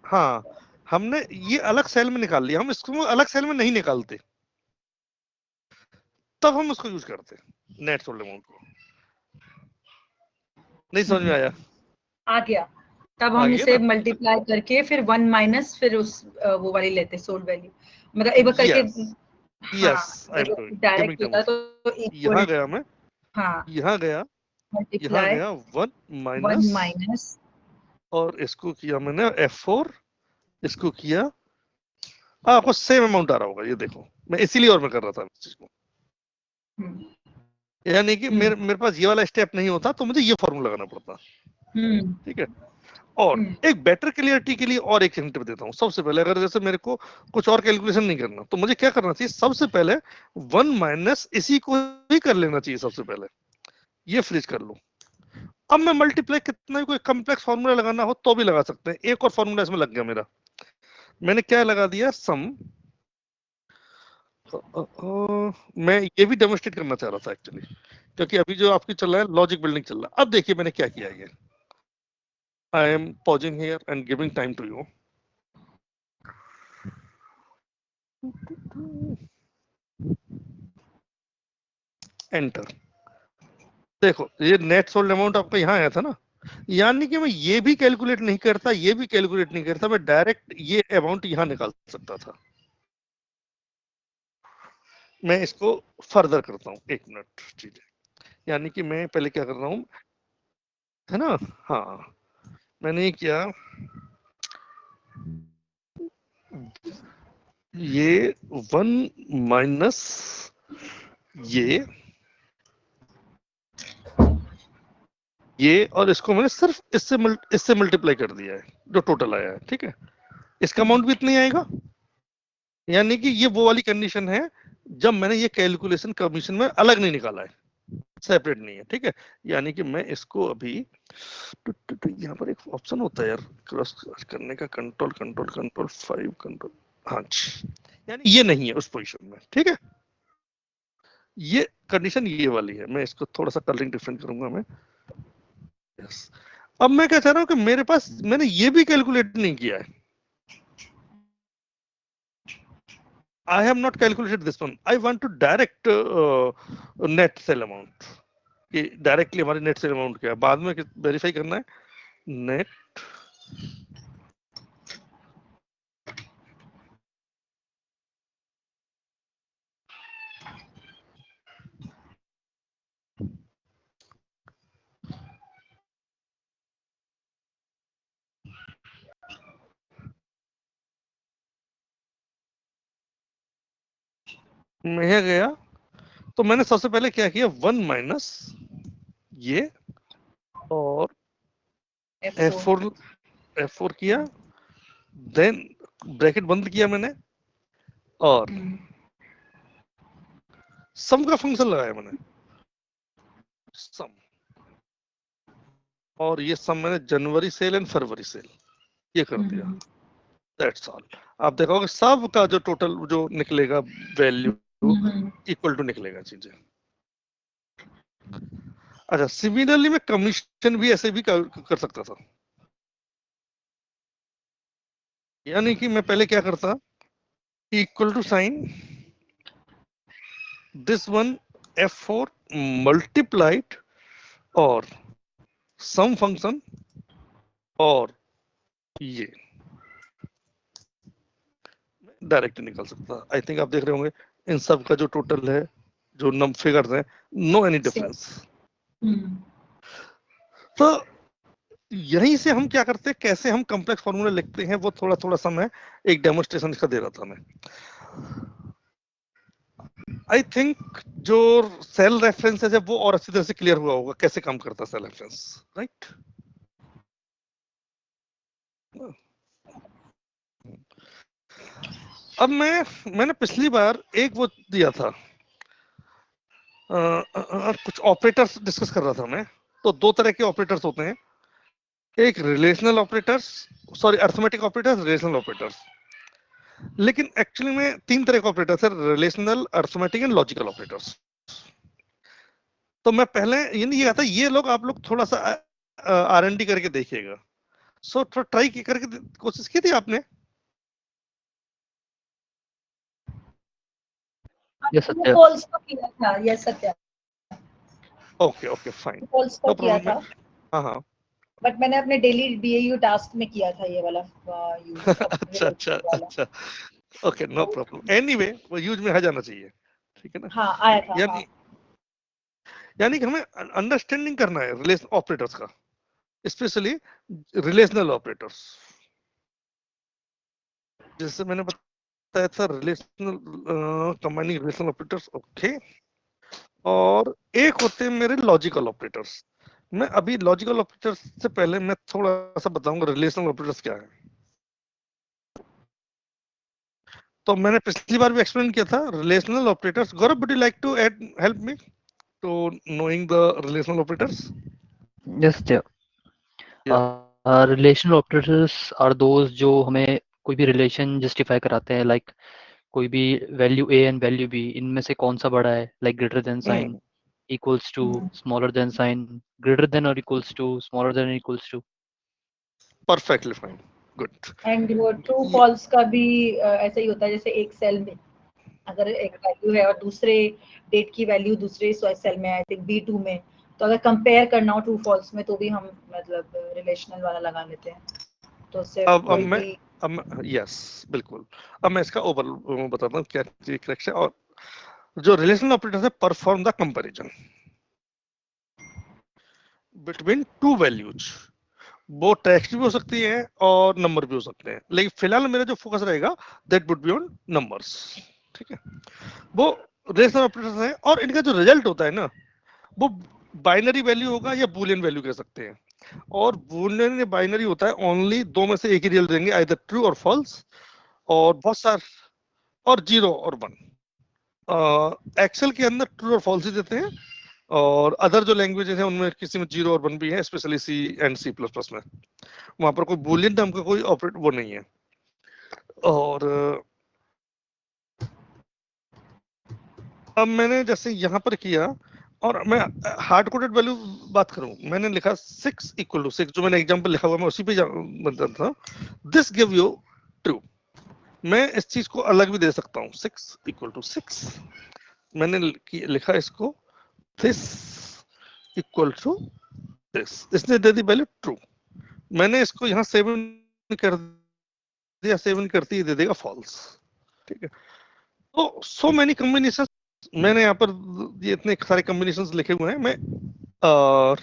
हाँ, हमने ये अलग सेल में निकाल लिया, हम इसको अलग सेल में नहीं निकालते, तब हम उसको यूज करते नेट सोल्ड अमाउंट को। नहीं समझ में आया? आ गया, तब आ हम गया इसे ना? मल्टीप्लाई करके फिर 1 माइनस फिर उस वो वाली लेते सोल्ड वैल्यू, मतलब एक बार करके। यस, हाँ, yes, I am doing giving direct होता है डेमो। तो यहाँ इक्वल। गया मैं, हाँ, यहाँ गया, यहाँ मल्टीप्लाई गया 1 1 माइनस, माइनस। और इसको किया मैंने F4, इसको किया, आपको सेम अमाउंट आ रहा होगा, ये देखो, मैं इसीलिए और मैं कर रहा था इस चीज को, यानी कि मेरे पास ये वाला स्टेप नहीं होता तो मुझे ये फॉर्मूला लगाना पड़ता। ठीक है। और एक बेटर क्लियरिटी के लिए और एक हिंट देता हूँ। सबसे पहले अगर जैसे मेरे को कुछ और कैलकुलेशन नहीं करना, तो मुझे क्या करना चाहिए? सबसे पहले 1 माइनस इसी को ही कर लेना चाहिए सबसे पहले, ये फ्रीज कर लो। अब मैं मल्टीप्लाई कितना भी कोई कॉम्प्लेक्स फॉर्मूला लगाना हो तो भी लगा सकते हैं। एक और फॉर्मूला इसमें लग गया मेरा, मैंने क्या लगा दिया? सम। मैं ये भी डेमोन्स्ट्रेट करना चाह रहा था एक्चुअली, क्योंकि अभी जो आपकी चल रहा है लॉजिक बिल्डिंग चल रहा है। अब देखिए मैंने क्या किया है, I am pausing here and giving time to you. Enter. देखो ये नेट सोल्ड अमाउंट आपका यहाँ आया था ना, यानी कि मैं ये भी कैलकुलेट नहीं करता, ये भी कैलकुलेट नहीं करता, मैं डायरेक्ट ये अमाउंट यहाँ निकाल सकता था। मैं इसको फर्दर करता हूँ, एक मिनट चीजें, यानी कि मैं पहले क्या कर रहा हूँ, है ना? हाँ, मैंने ये किया, ये 1 माइनस ये और इसको मैंने सिर्फ इससे मल्टीप्लाई कर दिया है, जो टोटल आया है। ठीक है, इसका अमाउंट भी इतना ही आएगा, यानी कि ये वो वाली कंडीशन है जब मैंने ये कैलकुलेशन कमीशन में अलग नहीं निकाला है, सेपरेट नहीं है। ठीक है, यानी कि मैं इसको अभी यहाँ पर एक ऑप्शन होता है यार क्रॉस करने का, कंट्रोल कंट्रोल कंट्रोल 5 कंट्रोल, हाँ जी, यानी ये नहीं है उस पोजीशन में। ठीक है, ये कंडीशन ये वाली है। मैं इसको थोड़ा सा कलरिंग डिफरेंट करूंगा मैं। यस, अब मैं क्या चाह रहा हूँ कि मेरे पास, मैंने ये भी कैलकुलेट नहीं किया है, I have not calculated this one. I want to direct net sell amount, कि डायरेक्टली हमारी नेट सेल अमाउंट क्या है, बाद में वेरीफाई करना है। नेट मैं यहाँ गया, तो मैंने सबसे पहले क्या किया, 1 माइनस ये और F4 किया, देन ब्रैकेट बंद किया मैंने, और सम का फंक्शन लगाया मैंने, सम, और ये सम मैंने जनवरी सेल एंड फरवरी सेल ये कर दिया। That's all. आप देखोगे सब का जो टोटल जो निकलेगा वैल्यू इक्वल टू निकलेगा चीजें। अच्छा, सिमिलरली मैं कमीशन भी ऐसे भी कर सकता था, यानी कि मैं पहले क्या करता, equal to sign this one F4 multiplied और सम फंक्शन और ये डायरेक्ट निकल सकता। आई थिंक आप देख रहे होंगे इन सब का जो टोटल है, जो नम फिगर्स हैं, नो एनी डिफरेंस। तो यहीं से हम क्या करते हैं, कैसे हम कॉम्प्लेक्स फॉर्मूला लिखते हैं, वो थोड़ा थोड़ा सा मैं एक डेमोन्स्ट्रेशन इसका दे रहा था मैं। आई थिंक जो सेल रेफरेंस है वो और अच्छी तरह से क्लियर हुआ होगा कैसे काम करता है सेल रेफरेंस, राइट? अब मैंने पिछली बार एक वो दिया था, कुछ ऑपरेटर्स डिस्कस कर रहा था मैं। तो दो तरह के ऑपरेटर्स होते हैं, एक relational operators, sorry arithmetic operators, relational operators. लेकिन एक्चुअली में तीन तरह के ऑपरेटर्स है, relational, arithmetic and logical operators. तो मैं पहले ये नहीं कहा था, ये लोग आप लोग थोड़ा सा R&D करके देखिएगा। सो थोड़ा ट्राई करके कोशिश की थी आपने? यस ट्रू सत्य। फॉल्स का किया था, yes Satya, okay okay fine, true false का नो किया प्रॉब्लम। था, हाँ हाँ। बट मैंने अपने डेली BAU टास्क में किया था ये वाला यूज अच्छा अच्छा वाला। अच्छा, ओके नो प्रॉब्लम। एनीवे वो यूज में आ जाना चाहिए, ठीक है ना? हाँ आया था, हाँ। यानी कि हमें अंडरस्टैंडिंग करना है रिलेशन ऑपरेटर्स का, स्पेशली रिलेशनल ऑपरेटर्स। जैसे मैंने बताया था, relational, combining relational operators, okay. और एक होते हैं मेरे लॉजिकल ऑपरेटर्स। मैं अभी लॉजिकल ऑपरेटर्स से पहले मैं थोड़ा सा बताऊंगा रिलेशनल ऑपरेटर्स क्या है। तो मैंने पिछली बार भी एक्सप्लेन किया था relational operators. Gaurav, would you like to add help me to knowing the relational operators? Yes Satya. या रिलेशनल ऑपरेटर्स आर दोज जो हमें कोई भी रिलेशन जस्टिफाई कराते हैं, लाइक कोई भी value A and value B, इनमें से कौन सा बड़ा है, like greater than sign, equals to, smaller than sign, greater than और equals to, smaller than equals to. Perfectly fine, good. And वो ट्रू फॉल्स का भी ऐसा ही होता है, जैसे एक सेल में अगर एक वैल्यू है और दूसरे डेट की वैल्यू दूसरे सेल में, आई थिंक B2 में, तो अगर कंपेयर करना हो ट्रू फॉल्स में तो भी हम मतलब रिलेशनल वाला लगा लेते हैं, तो उससे अब कोई भी। यस बिल्कुल। अब मैं इसका ओवर बताता हूँ क्या करेक्ट है। और जो रिलेशनल ऑपरेटर है, perform the comparison between two values. वो टेक्स्ट भी हो सकती है और नंबर भी हो सकते हैं, लेकिन फिलहाल मेरा जो फोकस रहेगा that would be on numbers, ठीक है? वो रिलेशनल ऑपरेटर्स है, और इनका जो रिजल्ट होता है ना, वो बाइनरी वैल्यू होगा या बूलियन वैल्यू कह सकते हैं। और बूलियन या बाइनरी होता है, ओनली दो में से एक ही रिजल्ट देंगे, आइदर ट्रू और फॉल्स। और बहुत सारे, और जीरो और वन। एक्सेल के अंदर ट्रू और फॉल्स ही देते हैं, और अदर जो लैंग्वेजेस हैं उनमें किसी में जीरो और वन भी है, स्पेशली C एंड C++ में। वहां पर कोई बूलियन नाम का कोई ऑपरेट वो नहीं है। और अब मैंने जैसे यहाँ पर किया, और मैं हार्ड कोडेड वैल्यू बात करूं, मैंने लिखा 6 = 6, जो मैंने एग्जांपल लिखा हुआ मैं उसी पे बनता था। This give you true. मैं इस चीज को अलग भी दे सकता हूँ, 6 = 6। मैंने लिखा इसको दिस इक्वल टू दिस, इसने दे दी वैल्यू ट्रू। मैंने इसको यहाँ 7 कर दिया, 7 करती ही दे देगा फॉल्स, ठीक है? तो सो मैनी कॉम्बिनेशन, मैंने यहाँ पर ये इतने सारे कॉम्बिनेशंस लिखे हुए हैं मैं। और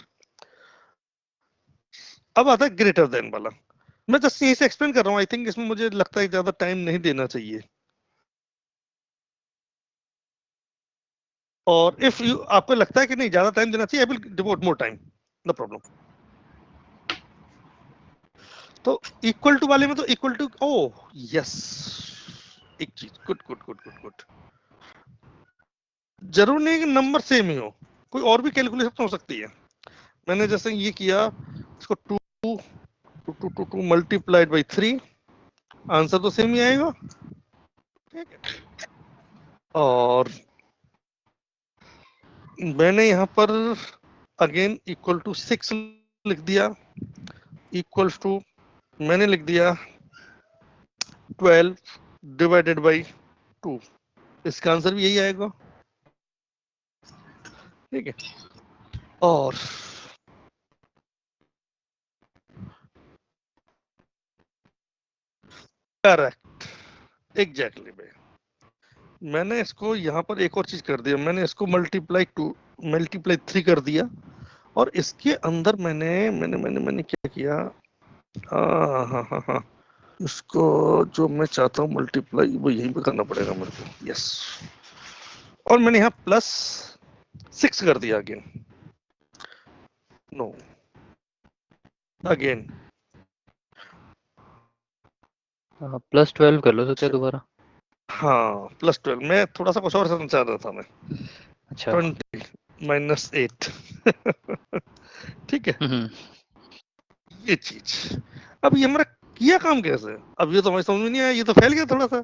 अब आता है ग्रेटर देन वाला। मैं जस्ट यही से एक्सप्लेन कर रहा हूँ, आई थिंक इसमें मुझे लगता है ज्यादा टाइम नहीं देना चाहिए। और इफ यू, आपको लगता है कि नहीं ज्यादा टाइम देना चाहिए, I will devote more time, no problem. तो इक्वल टू वाले में तो इक्वल टू, ओ यस, एक चीज, good good good good good. जरूर नहीं कि नंबर सेम ही हो, कोई और भी कैलकुलेशन हो सकती है। मैंने जैसे ये किया, इसको 2 मल्टीप्लाइड बाई 3, आंसर तो सेम ही आएगा, ठीक है? और मैंने यहाँ पर अगेन इक्वल टू 6 लिख दिया, इक्वल टू मैंने लिख दिया 12 डिवाइडेड बाई 2, इसका आंसर भी यही आएगा, ठीक है? और करेक्ट, एग्जैक्टली भाई। मैंने इसको यहाँ पर एक और चीज कर दिया, मैंने इसको मल्टीप्लाई 3 कर दिया, और इसके अंदर मैंने मैंने मैंने मैंने क्या किया, हाँ हाँ हाँ हाँ, इसको जो मैं चाहता हूँ मल्टीप्लाई वो यहीं पे करना पड़ेगा मेरे को, यस। और मैंने यहाँ +6 कर दिया अगेन, नो, अगेन +12 कर लो सत्या दोबारा। हाँ +12, मैं थोड़ा सा कुछ और समझ चाह रहा था मैं। अच्छा 20 -8 ठीक है, ये चीज। अब ये हमारा किया काम कैसे, अब ये तो हमें समझ में नहीं आया, ये तो फैल गया थोड़ा सा।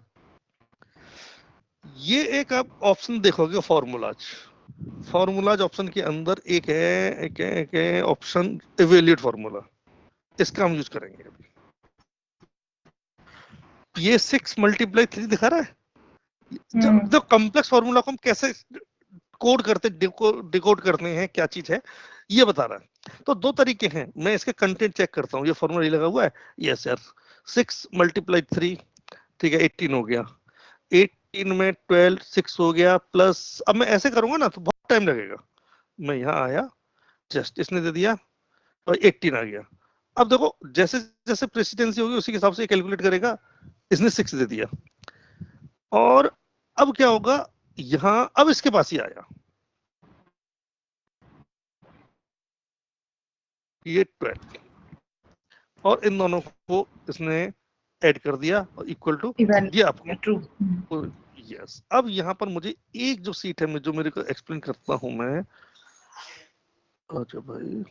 ये एक आप ऑप्शन देखोगे फॉर्मूलाज ऑप्शन के अंदर एक है ऑप्शन इवेल्यूएट फॉर्मूला, इसका हम यूज करेंगे अभी। ये 6 × 3 दिखा रहा है। जो कॉम्प्लेक्स फॉर्मूला को हम कैसे कोड करते डिकोड करते हैं, क्या चीज है ये बता रहा है। तो दो तरीके हैं, मैं इसके कंटेंट चेक करता हूँ। ये फॉर्मूला लगा हुआ है, यस यार 6 × 3 ठीक है 18 हो गया, 18 में 12 6 हो गया, प्लस अब मैं ऐसे करूंगा ना तो बहुत टाइम लगेगा। मैं यहाँ आया, जस्ट इसने दे दिया और 18 आ गया। अब देखो जैसे जैसे प्रेसिडेंसी होगी उसी के हिसाब से कैलकुलेट करेगा। इसने 6 दे दिया, और अब क्या होगा यहाँ, अब इसके पास ही आया ये 12, और इन दोनों को इसने ऐड कर दिया और इक्वल टू ये आपको। यस, अब यहाँ पर मुझे एक जो सीट है जो मेरे को एक्सप्लेन करता हूं मैं। अच्छा भाई,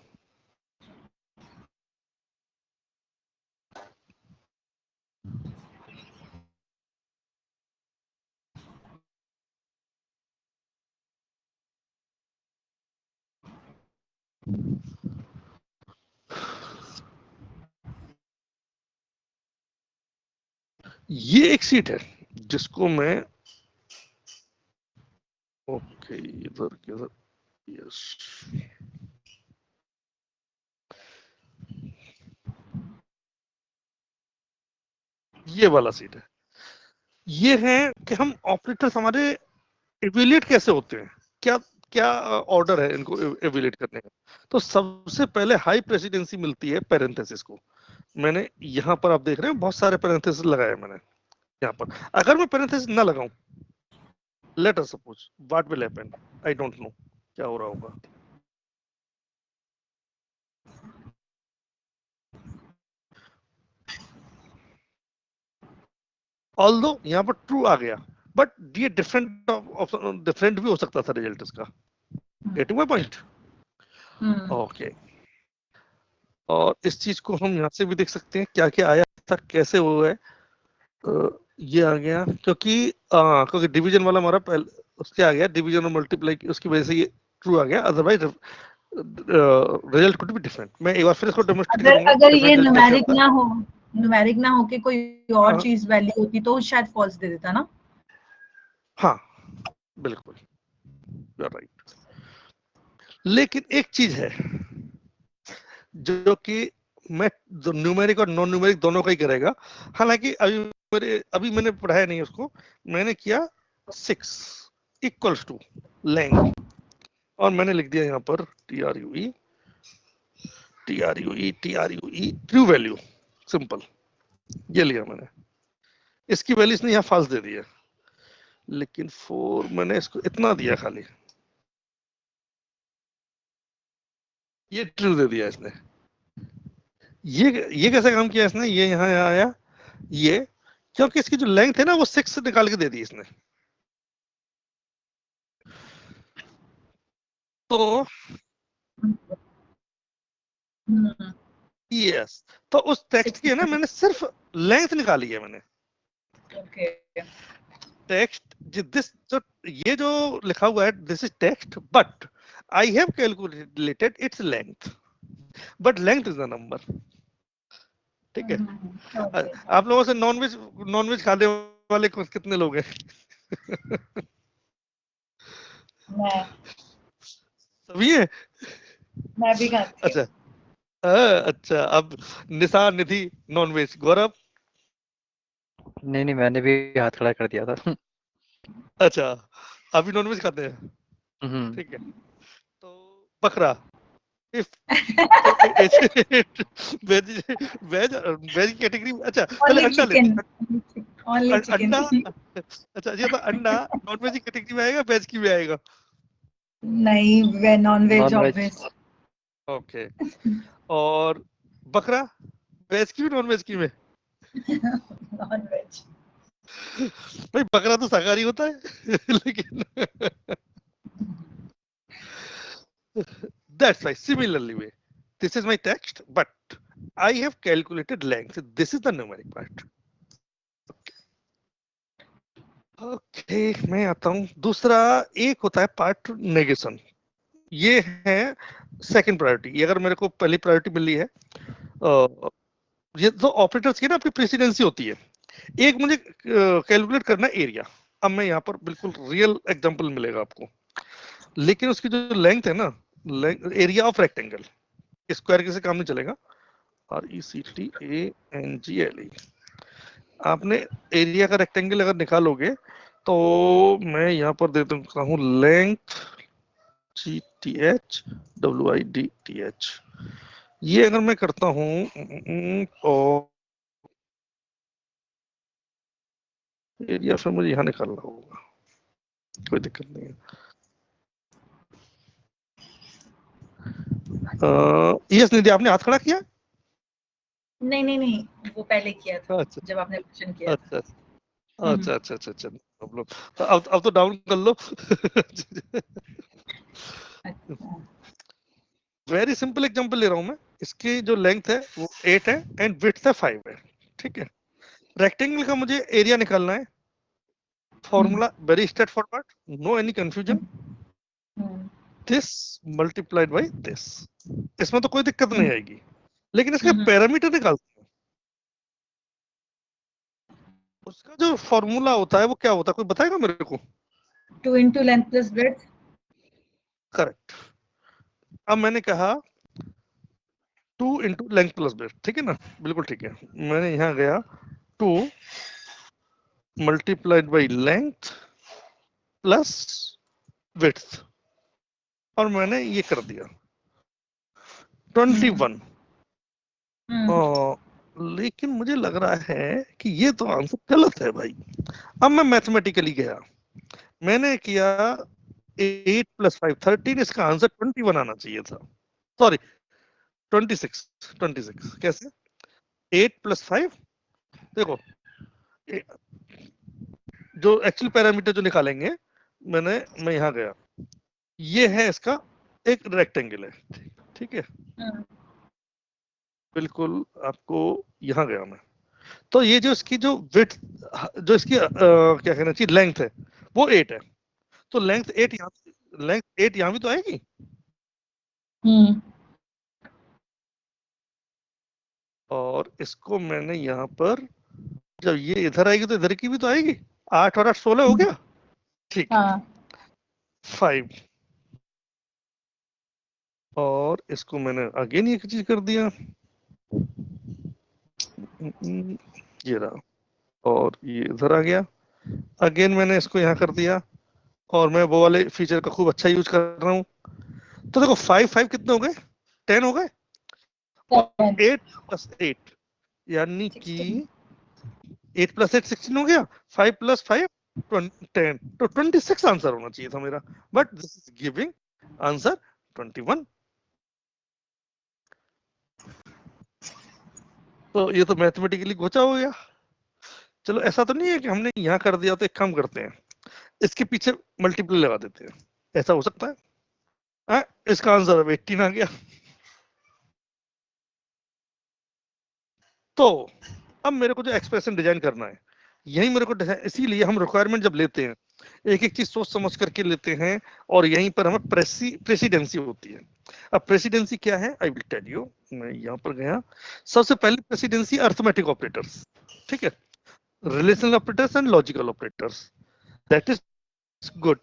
ये एक सीट है जिसको मैं, ओके इधर किधर, यस ये वाला सीट है। ये है कि हम ऑपरेटर्स हमारे इवेल्यूएट कैसे होते हैं, क्या क्या ऑर्डर है इनको इवेल्यूएट करने का। तो सबसे पहले हाई प्रेसिडेंसी मिलती है पैरेंथेसिस को। मैंने यहाँ पर आप देख रहे हैं बहुत सारे पैरेंथेसिस लगाए मैंने यहाँ पर। अगर मैं पैरेंथेसिस ना लगाऊं, let us suppose what will happen, I don't know क्या हो रहा होगा। ऑल्दो यहाँ पर ट्रू आ गया, बट ये डिफरेंट भी हो सकता था रिजल्ट इसका। Getting my point? ओके, और इस चीज को हम यहाँ से भी देख सकते हैं क्या क्या आया था, कैसे हुआ है। ये आ गया क्योंकि डिवीजन वाला हमारा पहले उसके आ गया, डिवीजन और मल्टीप्लाई उसकी वजह से ये ट्रू आ गया, otherwise result could be different. मैं एक बार फिर इसको डेमोंस्ट्रेट करूंगा अगर ये डिफरेंट रिजल्ट कैसे न्यूमेरिक होता ना हो के कोई है। और चीज वैल्यू होती तो शायद फॉल्स दे देता ना। हाँ बिल्कुल, यू आर राइट। लेकिन एक चीज है जो कि मैं न्यूमेरिक और नॉन न्यूमेरिक दोनों का ही करेगा। हालांकि अभी मैंने पढ़ाया नहीं उसको, मैंने किया 6 इक्वल्स टू लेंथ, और मैंने लिख दिया यहाँ पर TRUE ट्रू वैल्यू, सिंपल ये लिया मैंने। इसकी वैल्यू इसने यहाँ फाल्स दे दी है, लेकिन 4 मैंने इसको इतना दिया खाली, ये ट्रू दे दिया इसने। ये कैसे काम किया इसने, ये यहाँ आया ये, क्योंकि इसकी जो लेंथ है ना वो 6 से निकाल के दे दी इसने। तो यस, तो उस टेक्स्ट की है ना मैंने सिर्फ लेंथ निकाली है मैंने। टेक्स्ट दिस जो ये जो लिखा हुआ है this is text, but I have calculated its length, but length is the number. ठीक है, आप लोगों से नॉनवेज खाने वाले कितने लोग हैं? सभी है? मैं भी खाती हूँ। अच्छा अच्छा, अब निशा निधि नॉनवेज, गौरव? नहीं मैंने भी हाथ खड़ा कर दिया था। अच्छा, अभी नॉनवेज खाते हैं, ठीक है। तो बकरा, if veg veg veg category, अच्छा पहले अंडा लेते हैं। अंडा, अच्छा ये तो अंडा नॉन वेज की कैटेगरी में आएगा, वेज की भी आएगा? नहीं, वे non veg non veg. Obvious. Okay, और बकरा वेज की भी नॉन वेज की में? Non veg. भाई बकरा तो शाकाहारी होता है लेकिन that's why similarly way this is my text but I have calculated length, this is the numeric part. Okay मैं आता हूँ दूसरा। एक होता है पार्ट नेगेशन, ये है सेकंड प्रायोरिटी। ये अगर मेरे को पहली प्रायोरिटी मिली है, ये तो ऑपरेटर्स की ना अपनी प्रेसिडेंसी होती है। एक मुझे कैलकुलेट करना है एरिया। अब मैं यहाँ पर बिल्कुल रियल एग्जांपल मिलेगा आपको, लेकिन उसकी जो लेंथ है ना, एरिया ऑफ रेक्टेंगल, स्क्वायर के से काम नहीं चलेगा। RECTANGLE, आपने एरिया का रेक्टेंगल अगर निकालोगे तो मैं यहाँ पर दे दूंगा हूँ लेंथ GTH WIDTH। ये अगर मैं करता हूँ और एरिया फिर मुझे यहाँ निकालना होगा, कोई दिक्कत नहीं है। यस निधि, आपने हाथ खड़ा किया? नहीं, वो पहले किया था। अच्छा जब आपने क्वेश्चन किया था। अच्छा प्रॉब्लम। तो अब तो डाउन कर लो। अच्छा। वेरी सिंपल एग्जांपल ले रहा हूं मैं। इसकी जो लेंथ है वो 8 है एंड विड्थ है 5 है, ठीक है। रेक्टेंगल का मुझे एरिया निकालना है। Formula very straightforward, no any confusion, this multiplied by this. इसमें तो कोई दिक्कत नहीं आएगी, लेकिन इसके पैरामीटर निकालते हैं। उसका जो फॉर्मूला होता है वो क्या होता है, कोई बताएगा मेरे को? 2 into length plus width। Correct. अब मैंने कहा 2 into लेंथ प्लस ब्रेथ, ठीक है ना, बिल्कुल ठीक है। मैंने यहाँ गया 2 multiplied by length plus width और मैंने ये कर दिया 21। लेकिन मुझे लग रहा है कि ये तो आंसर गलत है भाई। अब मैं मैथमेटिकली गया, मैंने किया 8 + 5 13, इसका आंसर 21 आना चाहिए था। सॉरी 26 कैसे? 8 + 5, देखो जो एक्चुअल पैरामीटर जो निकालेंगे, मैं यहाँ गया, ये है इसका एक रेक्टेंगल है, ठीक है। बिल्कुल आपको यहाँ गया मैं, तो ये जो इसकी जो विड्थ, जो इसकी क्या कहना चाहिए लेंथ है वो 8 है, तो लेंथ 8 यहाँ भी तो आएगी। और इसको मैंने यहाँ पर, जब ये इधर आएगी तो इधर की भी तो आएगी। 8 और 8 16 हो गया, ठीक है। 5 और इसको मैंने अगेन एक चीज कर दिया, ये रहा, और ये इधर आ गया। अगेन मैंने इसको यहाँ कर दिया और मैं वो वाले फीचर का खूब अच्छा यूज कर रहा हूँ। तो देखो 5 कितने हो गए? 10 हो गए, और 8 + 8 यानी कि 8 + 8 16 हो गया, 5 + 5 10, तो 26 आंसर होना चाहिए था मेरा, but this is giving answer 21। तो ये तो मैथमेटिकली गोचा हो गया। चलो ऐसा तो नहीं है कि हमने यहाँ कर दिया, तो एक काम करते हैं, इसके पीछे मल्टीपल लगा देते हैं, ऐसा हो सकता है। इसका आंसर अब 18 आ गया। तो अब मेरे को जो एक्सप्रेशन डिजाइन करना है, यही मेरे को, इसीलिए हम रिक्वायरमेंट जब लेते हैं एक एक चीज सोच समझ करके लेते हैं, और यहीं पर हमें प्रेसिडेंसी होती है। अब प्रेसिडेंसी क्या है, आई विल टेल यू। मैं यहाँ पर गया, सबसे पहले प्रेसिडेंसी अर्थमेटिक ऑपरेटर्स, ठीक है, relational operators and logical operators, that is good.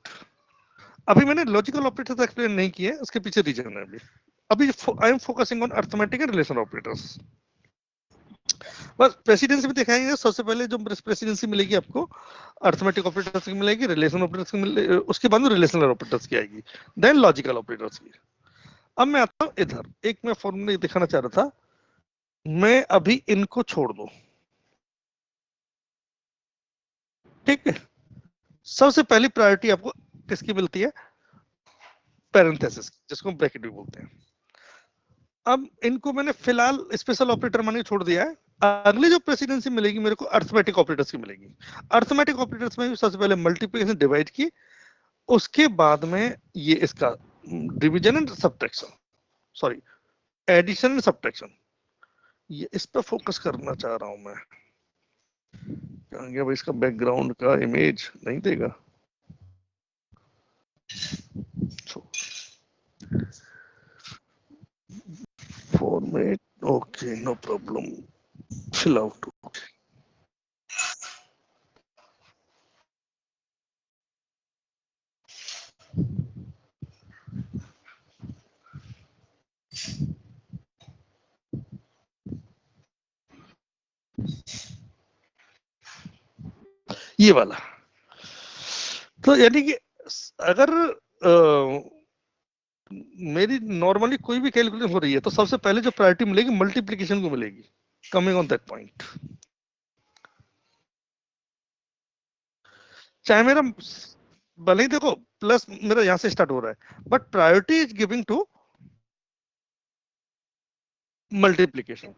अभी मैंने लॉजिकल ऑपरेटर्स एक्सप्लेन नहीं किए, उसके पीछे रीजन है। अभी I am focusing on arithmetic and relational operators. बस प्रेसिडेंसी भी दिखाएंगे। सबसे पहले जो प्रेसिडेंसी मिलेगी आपको अर्थमेटिक ऑपरेटर्स की मिलेगी, रिलेशनल ऑपरेटर्स की मिलेगी, उसके बाद में रिलेशनल ऑपरेटर्स की आएगी, देन लॉजिकल ऑपरेटर्स की। अब मैं आता हूँ इधर, एक मैं फॉर्मूला दिखाना चाह रहा था, मैं अभी इनको छोड़ दूं, ठीक है। सबसे पहली प्रायोरिटी आपको किसकी मिलती है, पैरेंथेसिस, जिसको ब्रैकेट भी बोलते हैं। अब इनको मैंने फिलहाल स्पेशल ऑपरेटर मान के छोड़ दिया है, अगली जो प्रेसिडेंसी मिलेगी मेरे को अर्थमेटिक ऑपरेटर्स की मिलेगी। अर्थमेटिक ऑपरेटर्स में सबसे पहले मल्टीप्लिकेशन डिवाइड की, उसके बाद में ये इसका division and subtraction, sorry addition and subtraction, ये इस पर फोकस करना चाह रहा हूं मैं। कहाँ गया भाई इसका बैकग्राउंड का इमेज, नहीं देगा। Format, okay no problem, fill out. ये वाला, तो यानी कि अगर मेरी नॉर्मली कोई भी कैलकुलेशन हो रही है तो सबसे पहले जो प्रायोरिटी मिलेगी मल्टीप्लिकेशन को मिलेगी। कमिंग ऑन दैट पॉइंट, चाहे मेरा भले ही देखो प्लस मेरा यहां से स्टार्ट हो रहा है, but priority is giving to multiplication.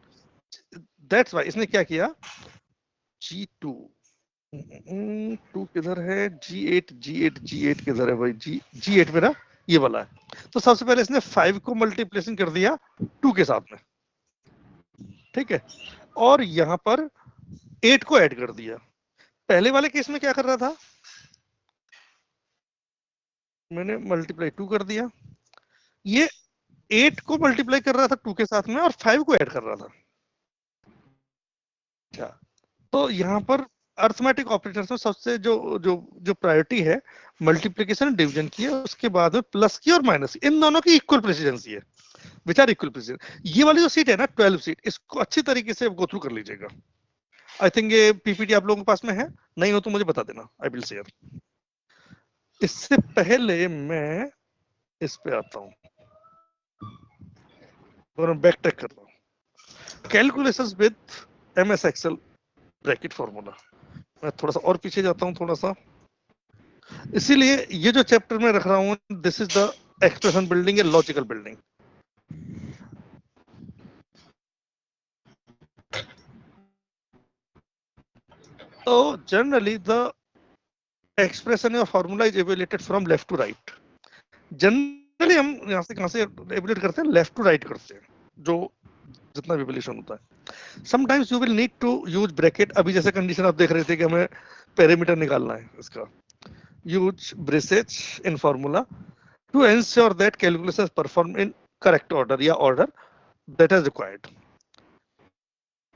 That's why इसने क्या किया, G2 2 किधर है, G8 किधर है भाई, G8 मेरा ये वाला है। तो सबसे पहले इसने 5 को मल्टीप्लिकेशन कर दिया 2 के साथ में, ठीक है, और यहां पर 8 को ऐड कर दिया। पहले वाले केस में क्या कर रहा था, मैंने मल्टीप्लाई 2 कर दिया, ये 8 को मल्टीप्लाई कर रहा था 2 के साथ में और 5 को ऐड कर रहा था। अच्छा, तो यहाँ पर अर्थमेटिक ऑपरेटर्स में सबसे जो जो जो प्रायोरिटी है मल्टीप्लिकेशन डिवीजन की है, उसके बाद में प्लस की और माइनस की, इन दोनों की इक्वल प्रेसिडेंसी है, विच आर इक्वल प्रेसिडेंस। ये वाली जो सीट है ना 12 सीट, इसको अच्छी तरीके से गो थ्रू कर लीजिएगा। आई थिंक ये पीपीटी आप लोगों के पास में है, नहीं हो तो मुझे बता देना, आई विल शेयर। इससे पहले मैं इस पे आता हूँ, बैक ट्रैक कर रहा हूँ, calculations with MS Excel bracket formula. मैं थोड़ा सा और पीछे जाता हूँ थोड़ा सा, इसीलिए ये जो चैप्टर में रख रहा हूँ, this is the expression building या लॉजिकल बिल्डिंग। तो जनरली द एक्सप्रेशन या formula is evaluated from left to right. Generally हम यहाँ से कहाँ से इवैल्यूएट करते हैं, लेफ्ट टू राइट करते हैं, जो जितना भी इवैल्यूएशन होता है। Sometimes you will need to use bracket. अभी जैसे कंडीशन आप देख रहे थे कि हमें पेरीमीटर निकालना है इसका, use braces in formula to ensure that calculation is performed in correct order या order that is required.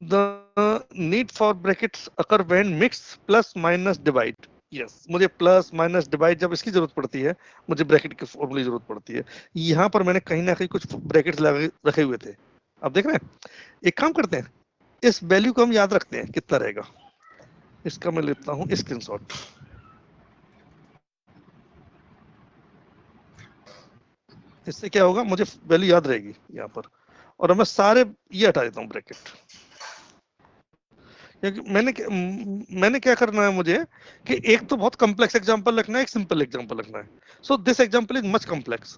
The need for brackets occur when mix plus minus divide. Yes, मुझे प्लस माइनस डिवाइड जब इसकी जरूरत पड़ती है, मुझे bracket की फॉर्मूले की जरूरत पड़ती है। यहाँ पर मैंने कहीं ना कहीं कुछ ब्रैकेट्स रखे हुए थे, आप देख रहे हैं। एक काम करते हैं, इस वैल्यू को हम याद रखते हैं कितना रहेगा, इसका मैं लेता हूँ स्क्रीनशॉट। इससे क्या होगा, मुझे वैल्यू याद रहेगी यहाँ पर, और मैं सारे ये हटा देता हूँ ब्रैकेट, क्योंकि मैंने क्या करना है मुझे कि एक तो बहुत कॉम्प्लेक्स एग्जांपल रखना है, एक सिंपल एग्जांपल रखना है। So this example is much complex.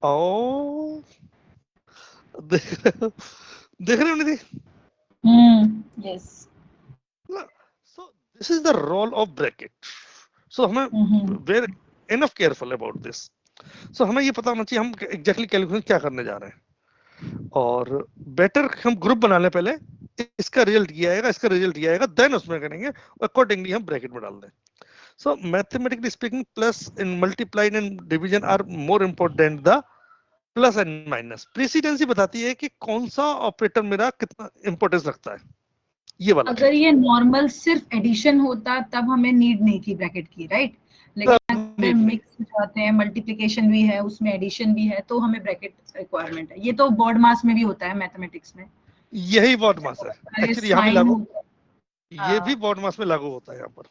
ओ देख रहे हो निधि? Yes. So this is the role of bracket. So हमें very enough careful about this. So हमें ये पता होना चाहिए हम एग्जैक्टली कैलकुलेशन क्या करने जा रहे हैं, और बेटर हम ग्रुप बना लें पहले, इसका रिजल्ट ये आएगा, इसका रिजल्ट ये आएगा, देन उसमें करेंगे, अकॉर्डिंगली हम ब्रैकेट में डाल दें। So mathematically speaking plus in multiply and division are more important the plus and minus. Precedence बताती है कि कौन सा ऑपरेटर मेरा कितना इंपॉर्टेंस रखता है, ये वाला। अगर ये नॉर्मल सिर्फ एडिशन होता तब हमें नीड नहीं थी ब्रैकेट की, राइट? लेकिन अगर मिक्स हो जाते हैं, मल्टीप्लिकेशन भी है उसमें, एडिशन भी है, तो हमें ब्रैकेट रिक्वायरमेंट है। ये तो बोर्ड मास में भी होता है मैथमेटिक्स में, यही बोर्ड मास है एक्चुअली, यहाँ पे लागू, ये भी बोर्ड मास में लागू होता है यहाँ पर।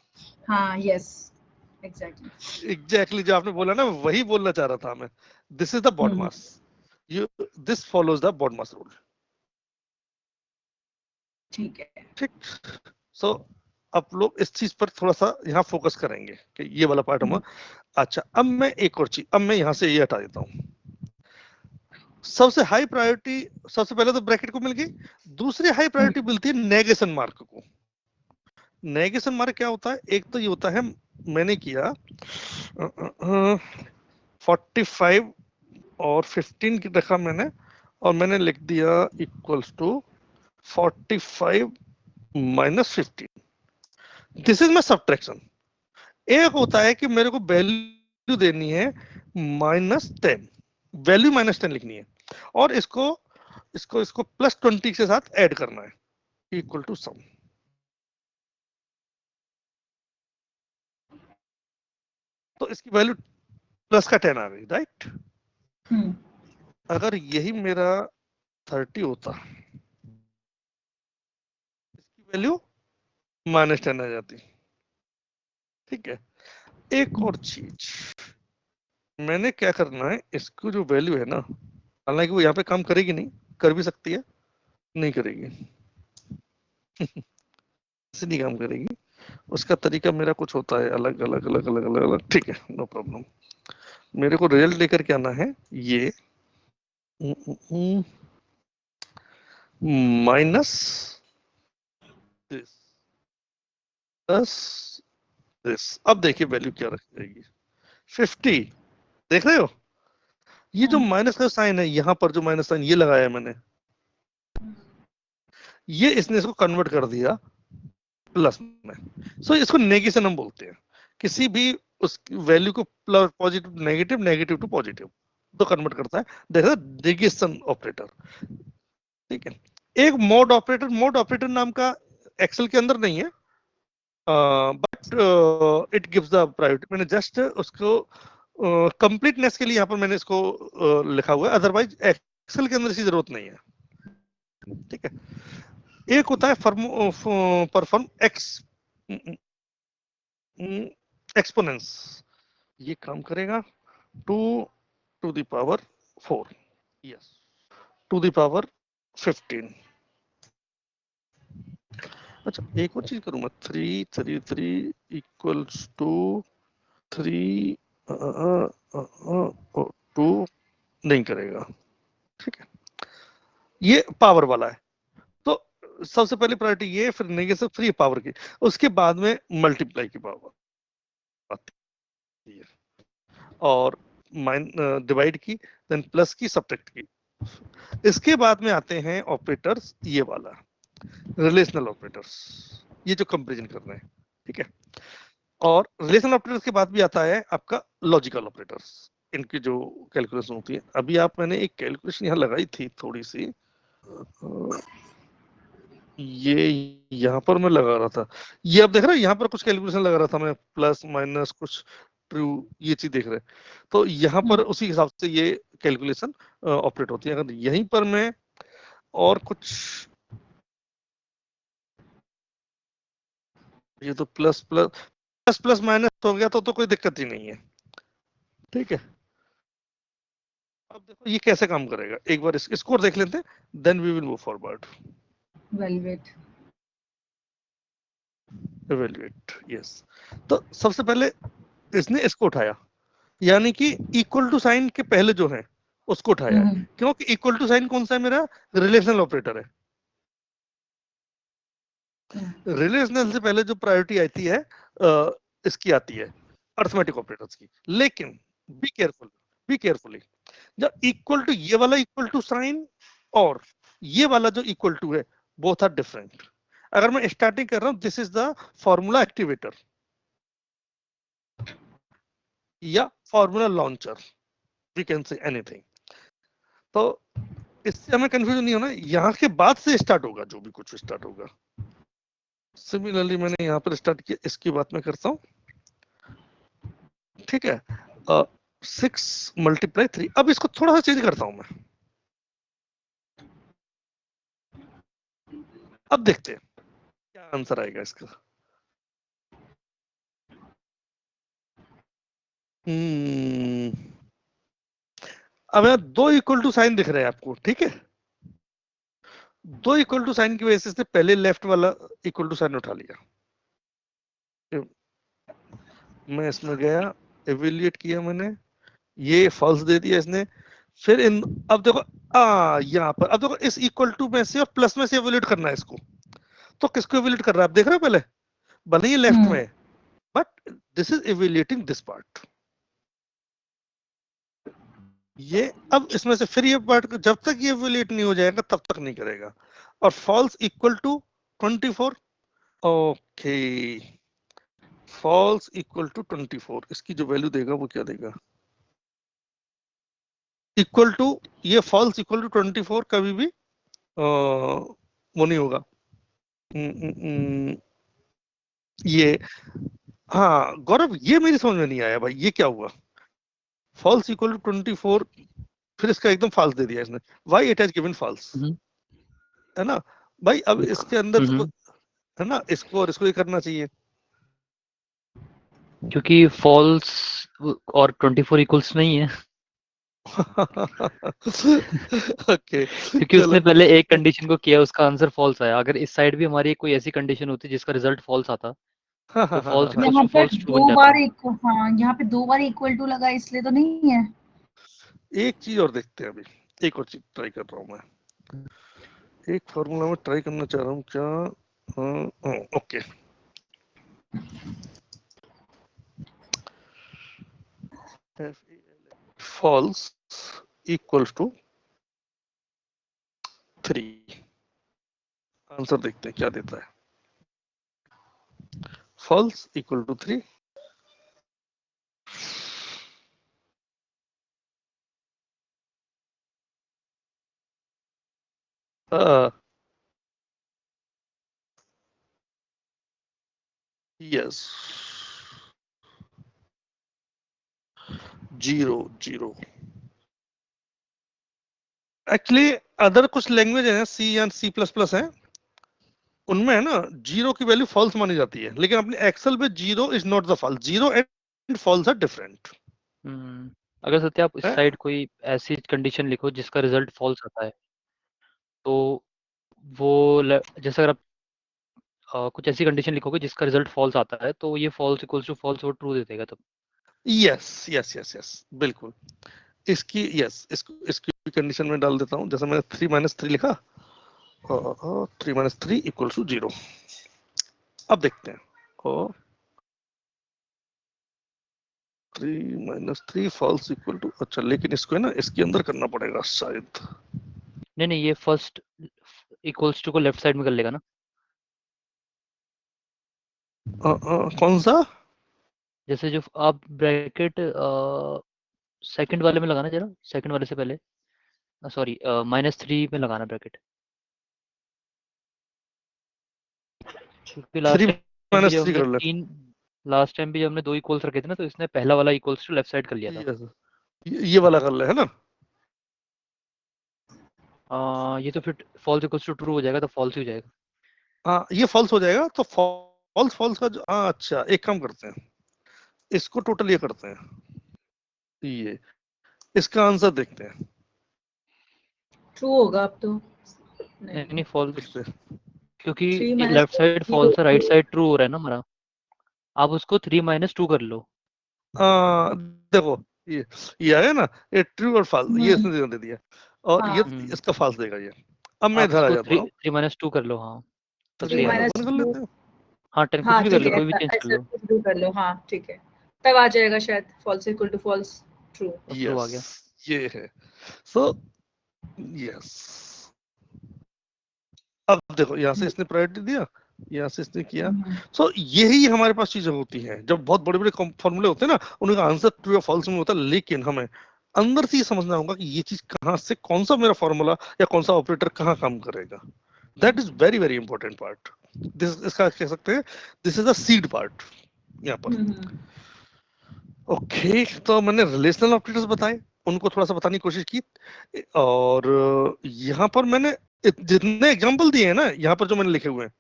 हाँ, यस, एग्जैक्टली जो आपने बोला ना, वही बोलना चाह रहा था मैं। This is the board mass, this follows the board mass rule. ठीक है, ठीक। सो आप लोग इस चीज पर थोड़ा सा यहाँ फोकस करेंगे कि ये वाला पार्ट हम। अच्छा, अब मैं एक और चीज, अब मैं यहाँ से ये हटा देता हूँ। सबसे हाई प्रायोरिटी, सबसे पहले तो ब्रैकेट को मिल गई, दूसरी हाई प्रायोरिटी मिलती है नेगेशन मार्क को। नेगेशन मार्क क्या होता है? एक तो ये होता है, मैंने किया 45 और 15 की रखा मैंने, और मैंने लिख दिया equals to 45 minus 15। This is my subtraction. एक होता है कि मेरे को वैल्यू देनी है -10, वैल्यू -10 लिखनी है, और इसको इसको इसको +20 के साथ ऐड करना है, इक्वल टू सम। तो इसकी वैल्यू प्लस का 10 आ गई, राइट? अगर यही मेरा 30 होता, इसकी वैल्यू -10 आ जाती। ठीक है, एक और चीज मैंने क्या करना है, इसको जो वैल्यू है ना, हालांकि वो यहाँ पे काम करेगी नहीं, कर भी सकती है, नहीं करेगी ऐसे नहीं काम करेगी, उसका तरीका मेरा कुछ होता है अलग अलग अलग अलग अलग अलग। ठीक है, नो प्रॉब्लम। मेरे को रिजल्ट लेकर के आना है ये माइनस प्लस दिस। अब देखिए वैल्यू क्या रख जाएगी, 50। देख रहे हो, ये जो माइनस का साइन है, यहाँ पर जो माइनस साइन ये लगाया है मैंने, ये इसने इसको कन्वर्ट कर दिया प्लस में। सो इसको नेगेशन हम बोलते हैं। किसी भी उस वैल्यू को positive negative, negative to positive तो कन्वर्ट करता है, दैट इज नेगेशन ऑपरेटर। ठीक है, एक मोड ऑपरेटर, मोड ऑपरेटर नाम का एक्सेल के अंदर नहीं है, but it gives the priority. मैंने जस्ट उसको कंप्लीटनेस के लिए यहाँ पर मैंने इसको लिखा हुआ है, अदरवाइज एक्सेल के अंदर इसकी जरूरत नहीं है। ठीक है, एक होता है परफॉर्म एक्सपोनेंस, ये काम करेगा 2 to the power 4, yes, to the power 15। अच्छा, एक और चीज करूंगा, 3 इक्वल्स टू 3 2 नहीं करेगा। ठीक है, ये पावर वाला है, तो सबसे पहले प्रायोरिटी ये, फिर नेगेटिव, फिर ये पावर की, उसके बाद में मल्टीप्लाई की पावर आती है, और डिवाइड की, देन प्लस की, सब्ट्रैक्ट की। इसके बाद में आते हैं ऑपरेटर्स, ये वाला रिलेशनल ऑपरेटर्स, ये जो कंपैरिजन कर रहे हैं। ठीक है, और रिलेशनल ऑपरेटर्स के बाद भी आता है आपका लॉजिकल ऑपरेटर्स, इनकी जो कैलकुलेशन होती है। अभी आप, मैंने एक कैलकुलेशन यहाँ लगाई थी थोड़ी सी, ये यहाँ पर मैं लगा रहा था, ये आप देख रहे हैं, यहाँ पर कुछ कैलकुलेशन लगा रहा था मैं, प्लस माइनस कुछ ट्रू, ये चीज देख रहे हैं। तो यहाँ पर उसी हिसाब से ये कैलकुलेशन ऑपरेट होती है। अगर यहीं पर मैं और कुछ, ये तो plus plus plus plus minus हो गया तो कोई दिक्कत ही नहीं है। ठीक है, अब देखो ये कैसे काम करेगा, एक बार स्कोर देख लेते हैं, then we will move forward. Evaluate, yes. तो सबसे पहले इसने इसको उठाया, यानी कि इक्वल टू साइन के पहले जो है उसको उठाया है, क्योंकि इक्वल टू साइन कौन सा है मेरा, रिलेशनल ऑपरेटर है। रिलेशनल से पहले जो प्रायोरिटी आती है इसकी आती है अर्थमेटिक ऑपरेटर्स की। लेकिन बी केयरफुल, बी केयरफुली, जब इक्वल टू, ये वाला इक्वल टू साइन और ये वाला जो इक्वल टू है, बोथ आर डिफरेंट। अगर मैं स्टार्टिंग कर रहा हूं, this is the formula activator या formula launcher, we can say anything. तो इससे हमें कंफ्यूजन नहीं होना, यहाँ के बाद से स्टार्ट होगा जो भी कुछ स्टार्ट होगा। सिमिलरली मैंने यहाँ पर स्टार्ट किया, इसकी बात मैं करता हूँ। ठीक है, 6 × 3। अब इसको थोड़ा सा चेंज करता हूं मैं, अब देखते हैं क्या आंसर आएगा इसका। अब यहाँ 2 इक्वल टू साइन दिख रहे हैं आपको। ठीक है, 2 इक्वल टू साइन की वजह से पहले लेफ्ट वाला इक्वल टू साइन उठा लिया, मैं इसमें गया, एवेल्यूएट किया मैंने, ये फॉल्स दे दिया इसने, फिर इन अब देखो यहाँ पर अब देखो इस इक्वल टू में से और प्लस में से इवैल्यूएट करना है इसको, तो किसको इवैल्यूएट कर रहा है आप देख रहे हो पहले, भले ही लेफ्ट में, but this is evaluating this part. ये अब इसमें से फिर ये पार्ट जब तक ये इवैल्यूएट नहीं हो जाएगा तब तक नहीं करेगा। और false equal to 24, okay, false equal to 24, इसकी जो वैल्यू देगा वो क्या देगा, इक्वल टू, ये फॉल्स इक्वल टू 24 कभी भी वो नहीं होगा। ये हाँ गौरव, ये मेरी समझ में नहीं आया भाई, ये क्या हुआ, फॉल्स इक्वल टू 24, फिर इसका एकदम फॉल्स दे दिया इसने, why it has given false, है ना भाई। अब इसके अंदर तो है ना, इसको और इसको ही करना चाहिए, क्योंकि फॉल्स और 24 इक्वल्स नहीं है। ओके क्योंकि उसने पहले एक कंडीशन को किया, उसका आंसर फॉल्स आया। अगर इस साइड भी हमारी कोई ऐसी कंडीशन होती जिसका रिजल्ट फॉल्स आता, तो फॉल्स इक्वल्स यहाँ टू पर फॉल्स ट्रू बन दो जाता। बार हाँ यहाँ पे 2 बार इक्वल टू लगा इसलिए तो नहीं है। एक चीज और देखते हैं अभी, एक और चीज ट्राई कर रहा हूँ मैं, एक फॉर्मूला में ट्राई करना चाह रहा हूँ क्या, okay, false equals to 3, answer देखते हैं क्या देता है, false equal to 3, yes, 0 actually other कुछ लैंग्वेज है सी या सी प्लस प्लस है, उनमें है ना 0 की वैल्यू फॉल्स मानी जाती है, लेकिन अपने एक्सेल पे 0 is not the false, 0 and false are different. अगर सत्य आप इस साइड कोई ऐसी कंडीशन लिखो जिसका रिजल्ट फॉल्स आता है, तो वो जैसे अगर आप कुछ ऐसी कंडीशन लिखोगे जिसका रिजल्ट फॉल्स आता है, तो ये फॉल्स इक्वल्स टू फॉल्स और ट्रू दे देगा तब। यस यस यस यस बिल्कुल, इसकी यस इसकी कंडीशन में डाल देता हूँ, जैसे मैंने 3 - 3 लिखा, 3 - 3 इक्वल टू 0। अब देखते हैं, और 3 - 3 फॉल्स इक्वल टू, अच्छा लेकिन इसको है ना इसके अंदर करना पड़ेगा शायद, नहीं ये फर्स्ट इक्वल्स टू को लेफ्ट साइड में कर लेगा ना। कौन सा, जैसे जो आप ब्रैकेट सेकंड वाले में लगाना, जरा सेकंड वाले से पहले, सॉरी -3 में लगाना ब्रैकेट, क्योंकि 3 - 3 कर ले, लास्ट टाइम भी जब हमने 2 इक्वल्स रखे थे ना, तो इसने पहला वाला इक्वल्स टू लेफ्ट साइड कर लिया था। yes, ये वाला कर ले है ना, ये तो फिर फॉल्स इक्वल्स टू ट्रू हो जाएगा, तो फॉल्स ही हो जाएगा। हाँ ये फॉल्स हो जाएगा, तो फॉल्स फॉल्स का जो, अच्छा एक काम करते हैं, इसको टोटल ये करते हैं, ये इसका आंसर देखते हैं, ट्रू होगा अब तो, नहीं फॉल्स, देखते हैं, क्योंकि 3 लेफ्ट साइड - फॉल्स है, राइट साइड ट्रू हो रहा है ना हमारा। आप उसको 3 - 2 कर लो। देखो ये आया ना, ये ट्रू और फॉल्स ये इसने दे दिया, और ये हाँ इसका फॉल्स देगा ये। अब मैं आप इधर आ इसको जाता हूँ, 3 - 2 कर लो। हाँ तो 3 सही आएगा। -1 कर - 2 लेते हैं, हाँ 10 कुछ हाँ भी कर ठीक लो, है, कोई भी चेंज कर ऐसा लो। कुछ भी कर लो, हाँ ठीक है, तब आ जाएगा शायद false equal to false true. अब ट्रू आ गया। ये है, सो यस, अब देखो यहाँ से इसने प्रायोरिटी दिया, यहाँ से इसने किया, सो यही हमारे पास चीजें होती हैं, जब बहुत बड़े बड़े फॉर्मूले होते हैं ना, उनका आंसर ट्रू या फॉल्स में होता है, लेकिन हमें अंदर से ये समझना होगा कि ये चीज कहाँ से, कौन सा मेरा फॉर्मूला या कौन सा ऑपरेटर कहाँ काम करेगा, that is very very important part, this इसका कह सकते हैं this is a seed part यहाँ पर। ओके, तो मैंने रिलेशनल ऑपरेटर्स बताए, उनको थोड़ा सा बताने की कोशिश की, और यहाँ पर मैंने जितने एग्जांपल दिए हैं ना, यहाँ पर जो मैंने लिखे हुए हैं,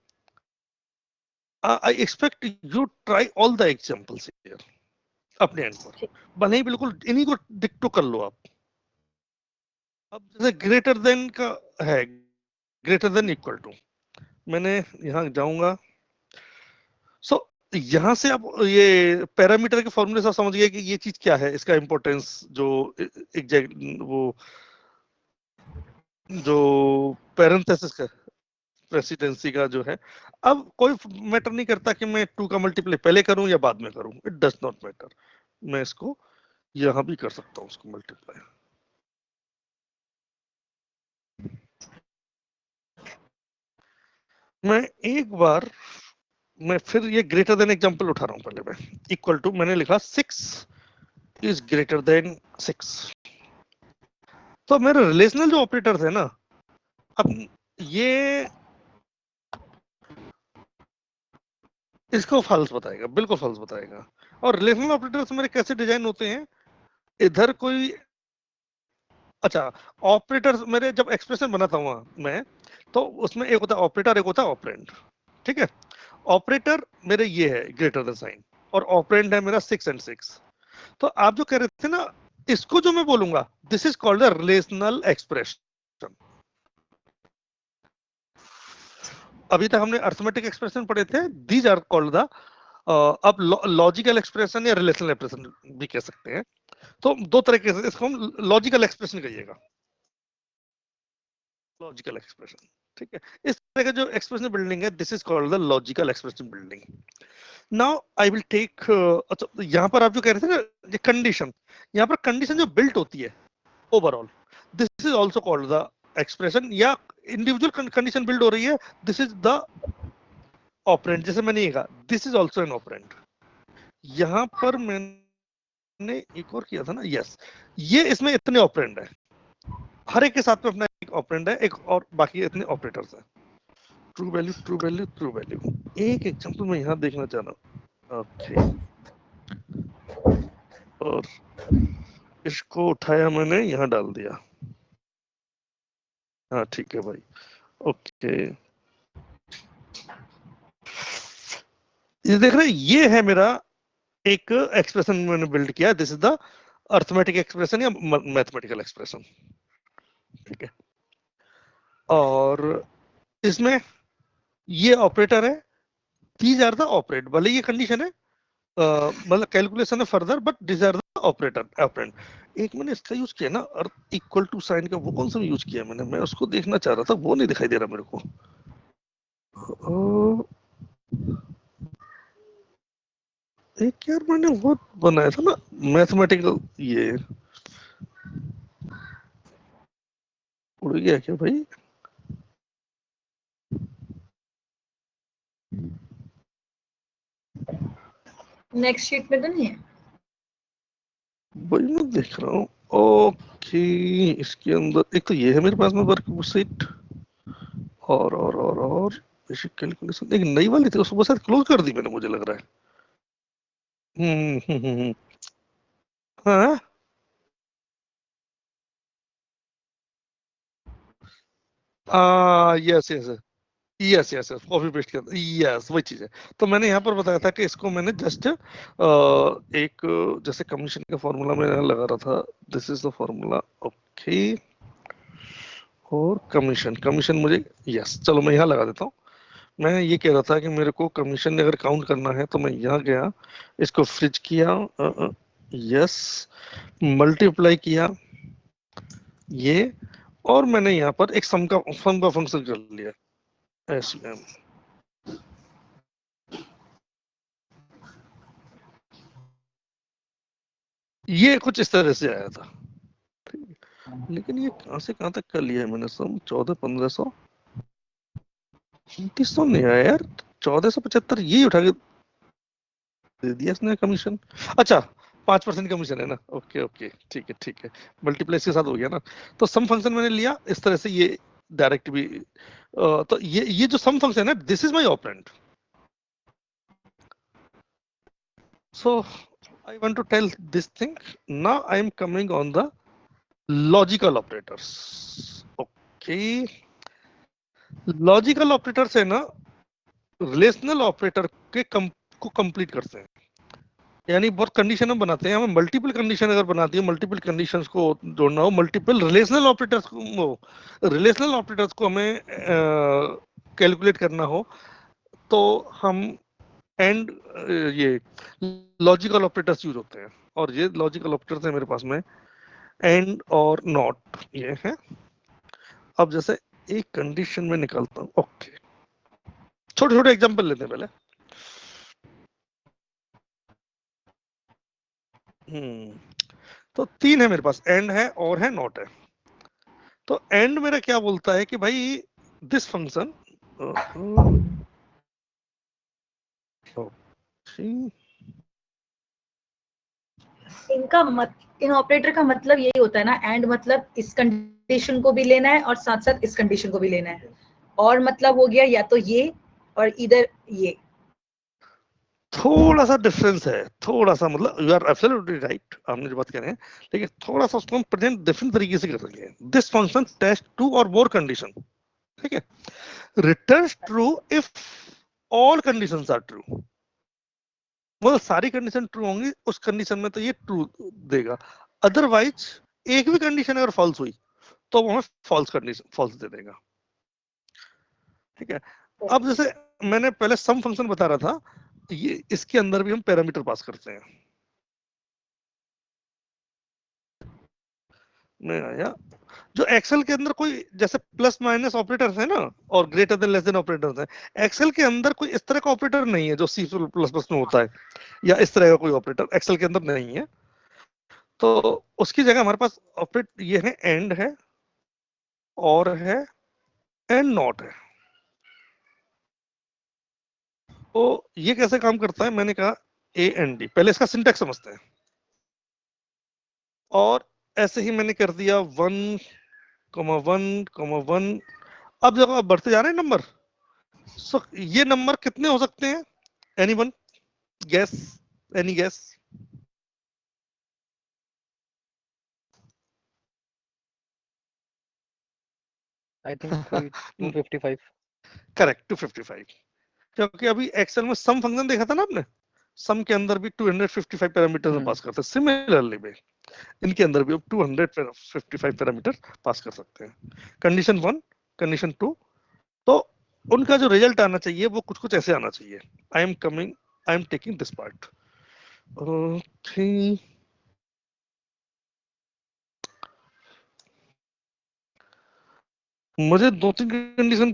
I expect you try all the examples here अपने एंड पर, भले ही बिल्कुल इन्हीं को डिक्टो कर लो आप। अब जैसे ग्रेटर देन का है, ग्रेटर देन इक्वल टू, मैंने यहाँ जाऊंगा, सो यहाँ से आप ये पैरामीटर के फॉर्मूले से समझ गए कि ये चीज क्या है, इसका इंपॉर्टेंस जो एग्जैक्ट वो जो पैरेंथेसिस का प्रेसिडेंसी का जो है। अब कोई मैटर नहीं करता कि मैं 2 का मल्टीप्लाई पहले करूं या बाद में करूं, इट डज नॉट मैटर। मैं इसको यहां भी कर सकता हूं उसको मल्टीप्लाई। मैं एक बार मैं फिर ये ग्रेटर देन एग्जांपल उठा रहा हूं। पहले मैं इक्वल टू मैंने लिखा 6 इज ग्रेटर देन 6। तो मेरे रिलेशनल जो ऑपरेटर्स है ना, अब ये इसको फॉल्स बताएगा, बिल्कुल फॉल्स बताएगा। और रिलेशनल ऑपरेटर्स मेरे कैसे डिजाइन होते हैं, इधर कोई अच्छा ऑपरेटर्स मेरे जब एक्सप्रेशन बनाता हूँ मैं, तो उसमें एक होता है ऑपरेटर, एक होता है ऑपरेंड। ठीक है, ऑपरेटर मेरे ये है ग्रेटर देन साइन, और ऑपरेंड है मेरा 6 and 6। तो आप जो कह रहे थे ना, इसको जो मैं बोलूंगा, this is called the relational expression. अभी तक हमने अर्थमेटिक एक्सप्रेशन पढ़े थे, दीज आर कॉल्ड द अब लॉजिकल एक्सप्रेशन या रिलेशनल एक्सप्रेशन भी कह सकते हैं। तो दो तरीके से इसको हम लॉजिकल एक्सप्रेशन कहिएगा, लॉजिकल एक्सप्रेशन। ठीक है, इस तरह का जो एक्सप्रेशन बिल्डिंग है, this is called the logical expression building. Now I will take, अच्छा यहाँ पर आप जो कह रहे थे ना, ये कंडीशन, यहाँ पर कंडीशन जो बिल्ट होती है overall, this is also called the expression, या इंडिविजुअल कंडीशन बिल्ड हो रही है, दिस इज द ऑपरेंड। जैसे मैंने ये कहा, this is also an operand. यहाँ पर मैंने एक और किया था ना, यस, ये इसमें इतने ऑपरेंड है, हर एक के साथ में अपना एक ऑपरेंड है, एक और बाकी इतने ऑपरेटर्स हैं। True value, true value, true value. एक एग्जांपल मैं यहाँ देखना चाह रहा हूँ। ओके, और इसको उठाया मैंने, यहाँ डाल दिया। हाँ ठीक है भाई, ओके। ये देख रहे हैं, ये है मेरा एक एक्सप्रेशन मैंने बिल्ड किया, this is the arithmetic expression या मैथमेटिकल एक्सप्रेशन। ठीक है, और इसमें ये ऑपरेटर है, दीज आर द ऑपरेट, भले ये कंडीशन है, मतलब कैलकुलेशन है further, but these are the operator operand. एक मैंने इसका यूज किया ना, अर्थ इक्वल टू साइन का, वो कौन सा यूज किया मैंने, मैं उसको देखना चाह रहा था, वो नहीं दिखाई दे रहा मेरे को। एक यार मैंने वो बनाया था ना मैथमेटिकल, ये उड़ गया क्या भाई? नेक्स्ट शीट में तो नहीं है? वही मैं देख रहा हूँ। ओके, इसके अंदर एक तो ये है मेरे पास में वर्कशीट, और बेसिक कैलकुलेशन एक नई वाली थी, उसको शायद क्लोज कर दी मैंने, मुझे लग रहा है। हाँ, yes yes yes yes yes, copy paste किया, यस वही चीज है। तो मैंने यहाँ पर बताया था कि इसको मैंने जस्ट एक जैसे कमीशन का फॉर्मूला मैं लगा रहा था, this is the formula. Okay, और कमीशन, कमीशन मुझे, यस चलो मैं यहाँ लगा देता हूँ। मैं ये कह रहा था कि मेरे को कमीशन अगर काउंट करना है, तो मैं यहाँ गया, इसको फ्रिज किया, यस, मल्टीप्लाई किया ये, और मैंने यहाँ पर एक सम का फंक्शन कर लिया, एसएम। ये कुछ इस तरह से आया था, लेकिन ये कहां से कहां तक कर लिया है मैंने, सम 14, 1500, 2900 नहीं आया यार, 1475 यही उठा के दे दिया इसने कमीशन। अच्छा 5% कमीशन है ना, ओके ओके, ठीक है ठीक है, मल्टीप्लाई के साथ हो गया ना। तो सम फंक्शन मैंने लिया इस तरह से, ये डायरेक्ट भी, तो ये जो सम फंक्शन है, this is my operand. So I want to tell this thing. Now I am coming on the logical operators. Okay, logical operators है ना, रिलेशनल ऑपरेटर के को कंप्लीट करते हैं। यानी बहुत कंडीशन हम बनाते हैं, हमें मल्टीपल कंडीशन अगर बनाती है, मल्टीपल कंडीशंस को जोड़ना हो, मल्टीपल रिलेशनल ऑपरेटर्स को, रिलेशनल ऑपरेटर्स को हमें कैलकुलेट करना हो, तो हम एंड ये लॉजिकल ऑपरेटर्स यूज होते हैं, और ये लॉजिकल ऑपरेटर्स है मेरे पास में एंड और नॉट, ये है। अब जैसे एक कंडीशन में निकालता हूँ, ओके, छोटे छोटे एग्जांपल लेते हैं पहले। तो 3 है मेरे पास, एंड है और है नॉट है। तो एंड मेरा क्या बोलता है कि भाई दिस फंक्शन इन ऑपरेटर का मतलब यही होता है ना, एंड मतलब इस कंडीशन को भी लेना है और साथ साथ इस कंडीशन को भी लेना है, और मतलब हो गया या तो ये और इधर ये। थोड़ा सा डिफरेंस है, थोड़ा सा, मतलब यू आर एब्सोल्युटली राइट, आपने जो बात कह रहे हैं, लेकिन थोड़ा सा उसको हम प्रेजेंट डिफरेंट तरीके से कर सकते हैं। दिस फंक्शन टेस्ट टू और मोर कंडीशन, ठीक है, returns true if all conditions are true, मतलब सारी कंडीशन ट्रू होंगी उस कंडीशन में तो ये ट्रू देगा, अदरवाइज एक भी कंडीशन अगर फॉल्स हुई तो वो हमें फॉल्स कंडीशन फॉल्स दे देगा, ठीक है। अब जैसे मैंने पहले सम फंक्शन बता रहा था, ये इसके अंदर भी हम पैरामीटर पास करते हैं। नहीं आया, जो एक्सेल के अंदर कोई जैसे प्लस माइनस ऑपरेटर्स है ना, और greater than less than operators है, एक्सेल के अंदर कोई इस तरह का ऑपरेटर नहीं है जो सी प्लस प्लस में होता है, या इस तरह का कोई ऑपरेटर एक्सेल के अंदर नहीं है। तो उसकी जगह हमारे पास ऑपरेट ये है, एंड है और है एंड नॉट है। तो ये कैसे काम करता है, मैंने कहा ए एंड डी, पहले इसका सिंटैक्स समझते हैं। और ऐसे ही मैंने कर दिया 1,1,1। अब जब आप बढ़ते जा रहे हैं नंबर, सो ये नंबर कितने हो सकते हैं, anyone gas, any gas? I think कोई 255। करेक्ट, 255, क्योंकि अभी एक्सेल में सम फंक्शन देखा था ना आपने, सम के अंदर भी 255 पैरामीटर में पास करते हैं, सिमिलरली में इनके अंदर भी अब 255 पैरामीटर पास कर सकते हैं। कंडीशन 1, कंडीशन 2, तो उनका जो रिजल्ट आना चाहिए वो कुछ कुछ ऐसे आना चाहिए। I am taking this part, मुझे 2-3 कंडीशन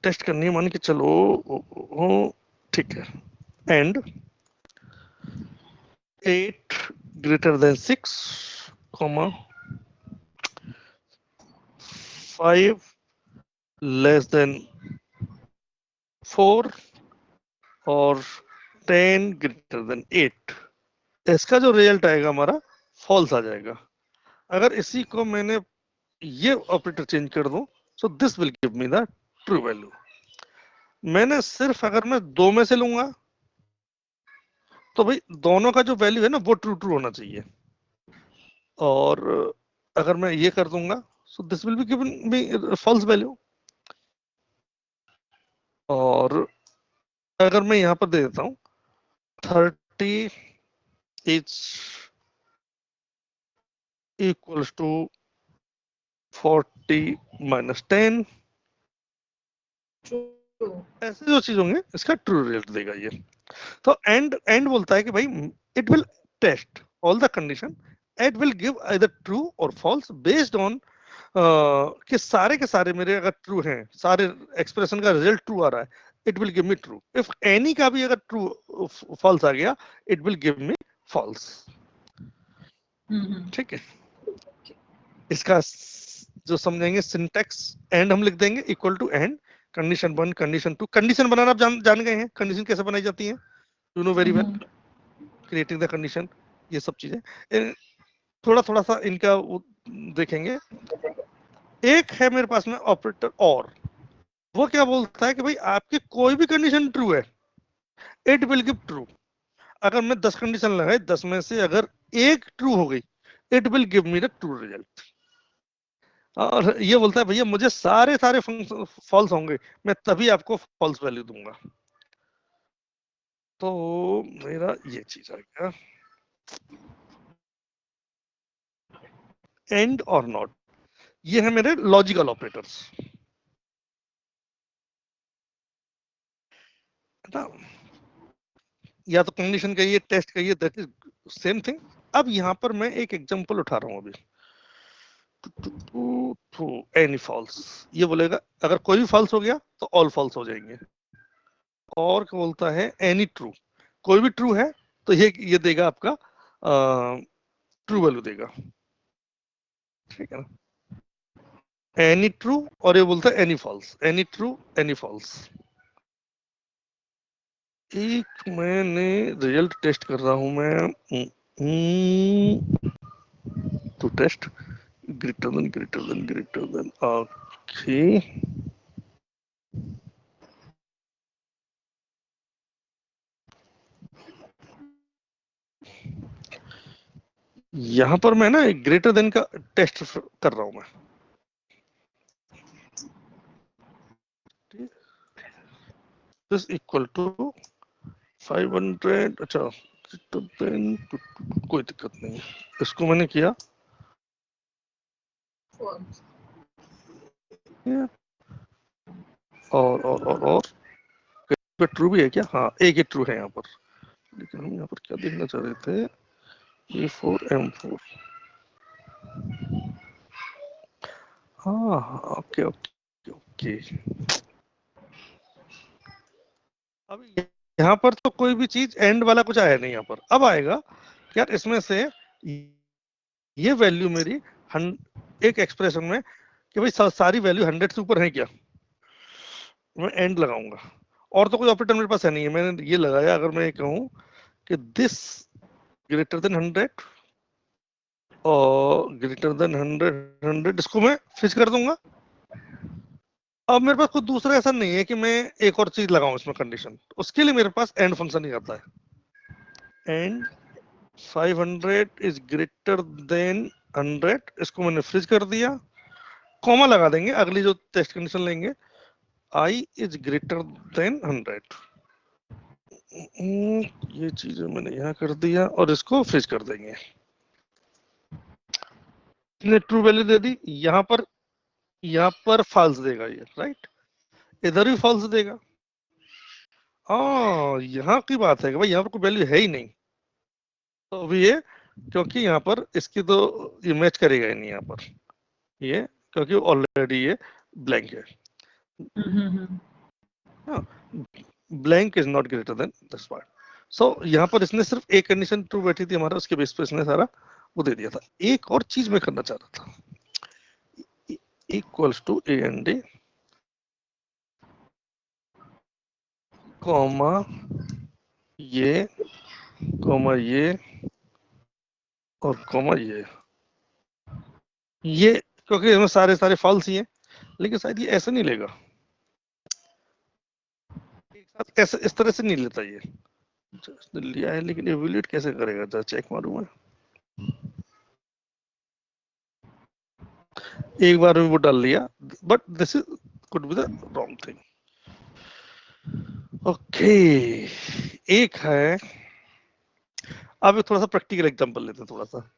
टेस्ट करनी है, मान के चलो, ठीक है, and 8 greater than 6, 5 less than 4 और 10 ग्रेटर देन 8। इसका जो रिजल्ट आएगा हमारा फॉल्स आ जाएगा। अगर इसी को मैंने ये ऑपरेटर चेंज कर दूं, सो this will give me the true value. मैंने सिर्फ अगर मैं दो में से लूंगा तो भाई दोनों का जो वैल्यू है ना वो ट्रू ट्रू होना चाहिए, और अगर मैं ये कर दूंगा so this will be given me false value. और अगर मैं यहाँ पर दे देता हूँ 30 इज इक्वल्स टू 40 माइनस 10, ऐसे जो चीज होंगे इसका ट्रू रिजल्ट देगा ये। तो एंड बोलता है कि भाई it will test all the condition, it will give either true और फॉल्स बेस्ड ऑन कि सारे के सारे मेरे अगर ट्रू हैं, सारे एक्सप्रेशन का रिजल्ट ट्रू आ रहा है, it will give me true. If any का भी अगर ट्रू फॉल्स आ गया, it will give me false, ठीक है। इसका जो समझेंगे सिंटैक्स, एंड हम लिख देंगे equal to and condition 1, condition 2, condition बनाना आप जान गए हैं, कंडीशन कैसे बनाई जाती है, you know very well, creating the condition, ये सब चीजें थोड़ा थोड़ा सा इनका देखेंगे। एक है मेरे पास में ऑपरेटर और, वो क्या बोलता है कि भाई आपकी कोई भी कंडीशन ट्रू है, इट विल गिव ट्रू। अगर मैं 10 कंडीशन लगाए, 10 में से अगर एक ट्रू हो गई, it will give me the true result. और ये बोलता है भैया मुझे सारे सारे फॉल्स होंगे, मैं तभी आपको फॉल्स वैल्यू दूंगा। तो मेरा ये चीज आ गया, एंड और नॉट, ये है मेरे लॉजिकल ऑपरेटर्स, है ना। या तो कंडीशन कहिए, टेस्ट कहिए, दैट इज सेम थिंग। अब यहाँ पर मैं एक एग्जांपल उठा रहा हूँ अभी, एनी फॉल्स, ये बोलेगा अगर कोई भी फॉल्स हो गया तो ऑल फॉल्स हो जाएंगे। और क्या बोलता है, एनी ट्रू, कोई भी ट्रू है तो ये देगा आपका ट्रू वैल्यू देगा, ठीक है ना। एनी ट्रू, और ये बोलता है any false, any true any false. एक मैंने रिजल्ट टेस्ट कर रहा हूं मैं, to test greater than okay. यहां पर मैं ना ग्रेटर देन का टेस्ट कर रहा हूं मैं, दिस इक्वल टू 500, अच्छा कोई दिक्कत नहीं है, इसको मैंने किया और ट्रू भी है क्या, हाँ एक ही ट्रू है यहाँ पर, लेकिन हम यहाँ पर क्या देखना चाह रहे थे, E4M4, हाँ ओके ओके ओके। अब यहाँ पर तो कोई भी चीज एंड वाला कुछ आया नहीं यहाँ पर, अब आएगा कि यार इसमें से ये वैल्यू मेरी एक एक्सप्रेशन में कि भाई सारी वैल्यू 100 से ऊपर है क्या, मैं एंड लगाऊंगा। और तो कोई ऑपरेटर मेरे पास है नहीं है, मैंने ये लगाया, अगर मैं ये कहूँ कि दिस ग्रेटर देन 100 और ग्रेटर देन 100, इसको मैं फिक्स कर दूंगा। अब मेरे पास कुछ दूसरा ऐसा नहीं है कि मैं एक और चीज लगाऊं इसमें कंडीशन, उसके लिए मेरे पास एंड फंक्शन ही आता है। एंड 500 इज ग्रेटर देन 100, इसको मैंने फ्रीज कर दिया, कॉमा लगा देंगे अगली जो टेस्ट कंडीशन लेंगे, आई इज ग्रेटर देन 100। ये चीजें मैंने यहाँ कर दिया और इसको फ्रीज कर देंगे, इसने ट्रू वैल्यू दे दी, यहाँ पर फॉल्स देगा ये, राइट, इधर भी फॉल्स देगा। यहाँ की बात है कि भाई यहाँ पर कोई वैल्यू है ही नहीं, तो अभी ये, क्योंकि यहाँ पर इसकी तो ये मैच करेगा ही नहीं यहाँ पर ये, क्योंकि ऑलरेडी ये ब्लैंक है। Blank is not greater than this part. So यहाँ पर इसने सिर्फ एक कंडीशन ट्रू बैठी थी हमारा, उसके बेस पे इसने सारा वो दे दिया था। एक और चीज मैं करना चाह रहा था, equals to A and D comma ये और कॉमा ये क्योंकि इसमें सारे फॉल्स ही हैं, लेकिन शायद ये ऐसे नहीं लेगा, एक साथ ऐसे इस तरह से नहीं लेता ये, लिया है लेकिन एवेल्यूएट कैसे करेगा, जरा चेक मारूं मैं, एक बार में वो डाल लिया, but this is could be the wrong thing. Okay, एक है, अब थोड़ा सा प्रैक्टिकल एग्जांपल लेते हैं थोड़ा सा।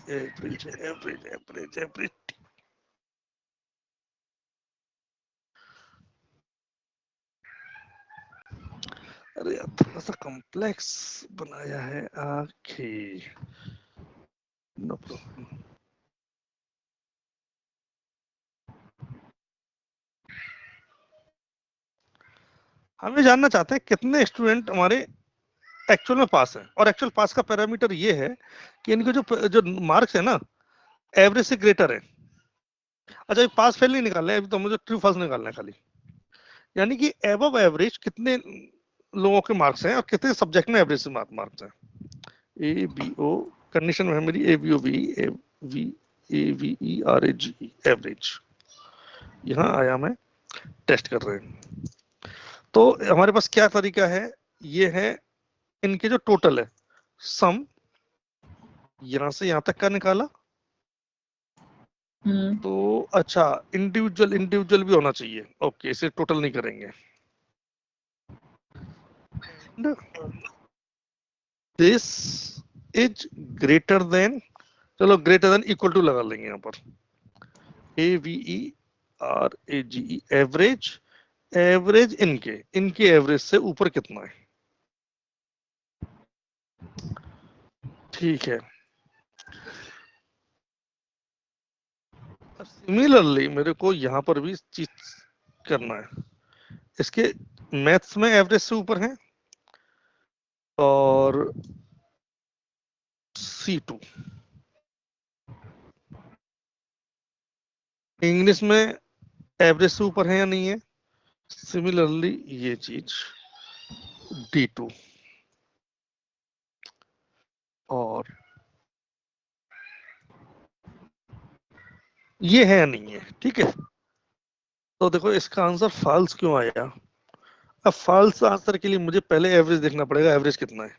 एवरेज अरे यार थोड़ा सा कॉम्प्लेक्स बनाया है आखिर, नो प्रॉब्लम। हम ये जानना चाहते हैं कितने स्टूडेंट हमारे एक्चुअल में पास है, और एक्चुअल पास का पैरामीटर ये है कि इनके जो मार्क्स है ना एवरेज से ग्रेटर है। अच्छा ये पास फेल नहीं निकालना है, अभी तो मुझे ट्रू फॉल्स निकालना है खाली, यानी कि एबव एवरेज कितने लोगों के मार्क्स हैं और कितने सब्जेक्ट में एवरेज से मार्क्स हैं। ए बी ओ कंडीशन में है मेरी A B O B R A G average, यहाँ आया मैं टेस्ट कर रहे हैं। तो हमारे पास क्या तरीका है, ये है इनके जो टोटल है सम, यहां से यहां तक का निकाला, तो अच्छा इंडिविजुअल भी होना चाहिए, ओके इसे टोटल नहीं करेंगे। दिस इज ग्रेटर देन, चलो ग्रेटर देन इक्वल टू लगा लेंगे यहाँ पर, A V E R A G E average average इनके एवरेज से ऊपर कितना है, ठीक है। सिमिलरली मेरे को यहाँ पर भी चीज करना है, इसके मैथ्स में एवरेज से ऊपर है और C2 इंग्लिश में एवरेज से ऊपर है या नहीं है, सिमिलरली ये चीज D2 और ये है या नहीं है, ठीक है। तो देखो इसका आंसर फॉल्स क्यों आया। अब फॉल्स आंसर के लिए मुझे पहले एवरेज देखना पड़ेगा, एवरेज कितना है।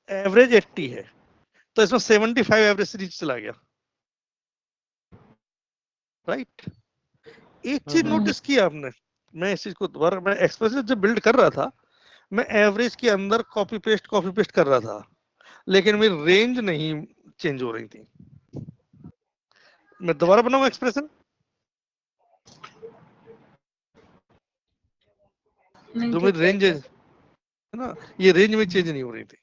एवरेज 80 है, तो इसमें 75 एवरेज से नीचे चला गया, राइट। एक चीज नोटिस की आपने, मैं इस चीज को दोबारा, मैं एक्सप्रेशन जब बिल्ड कर रहा था, मैं एवरेज के अंदर कॉपी पेस्ट कर रहा था, लेकिन मेरी रेंज नहीं चेंज हो रही थी। मैं दोबारा बनाऊंगा एक्सप्रेशन, जो मेरी रेंज है ना, ये रेंज में चेंज नहीं हो रही थी।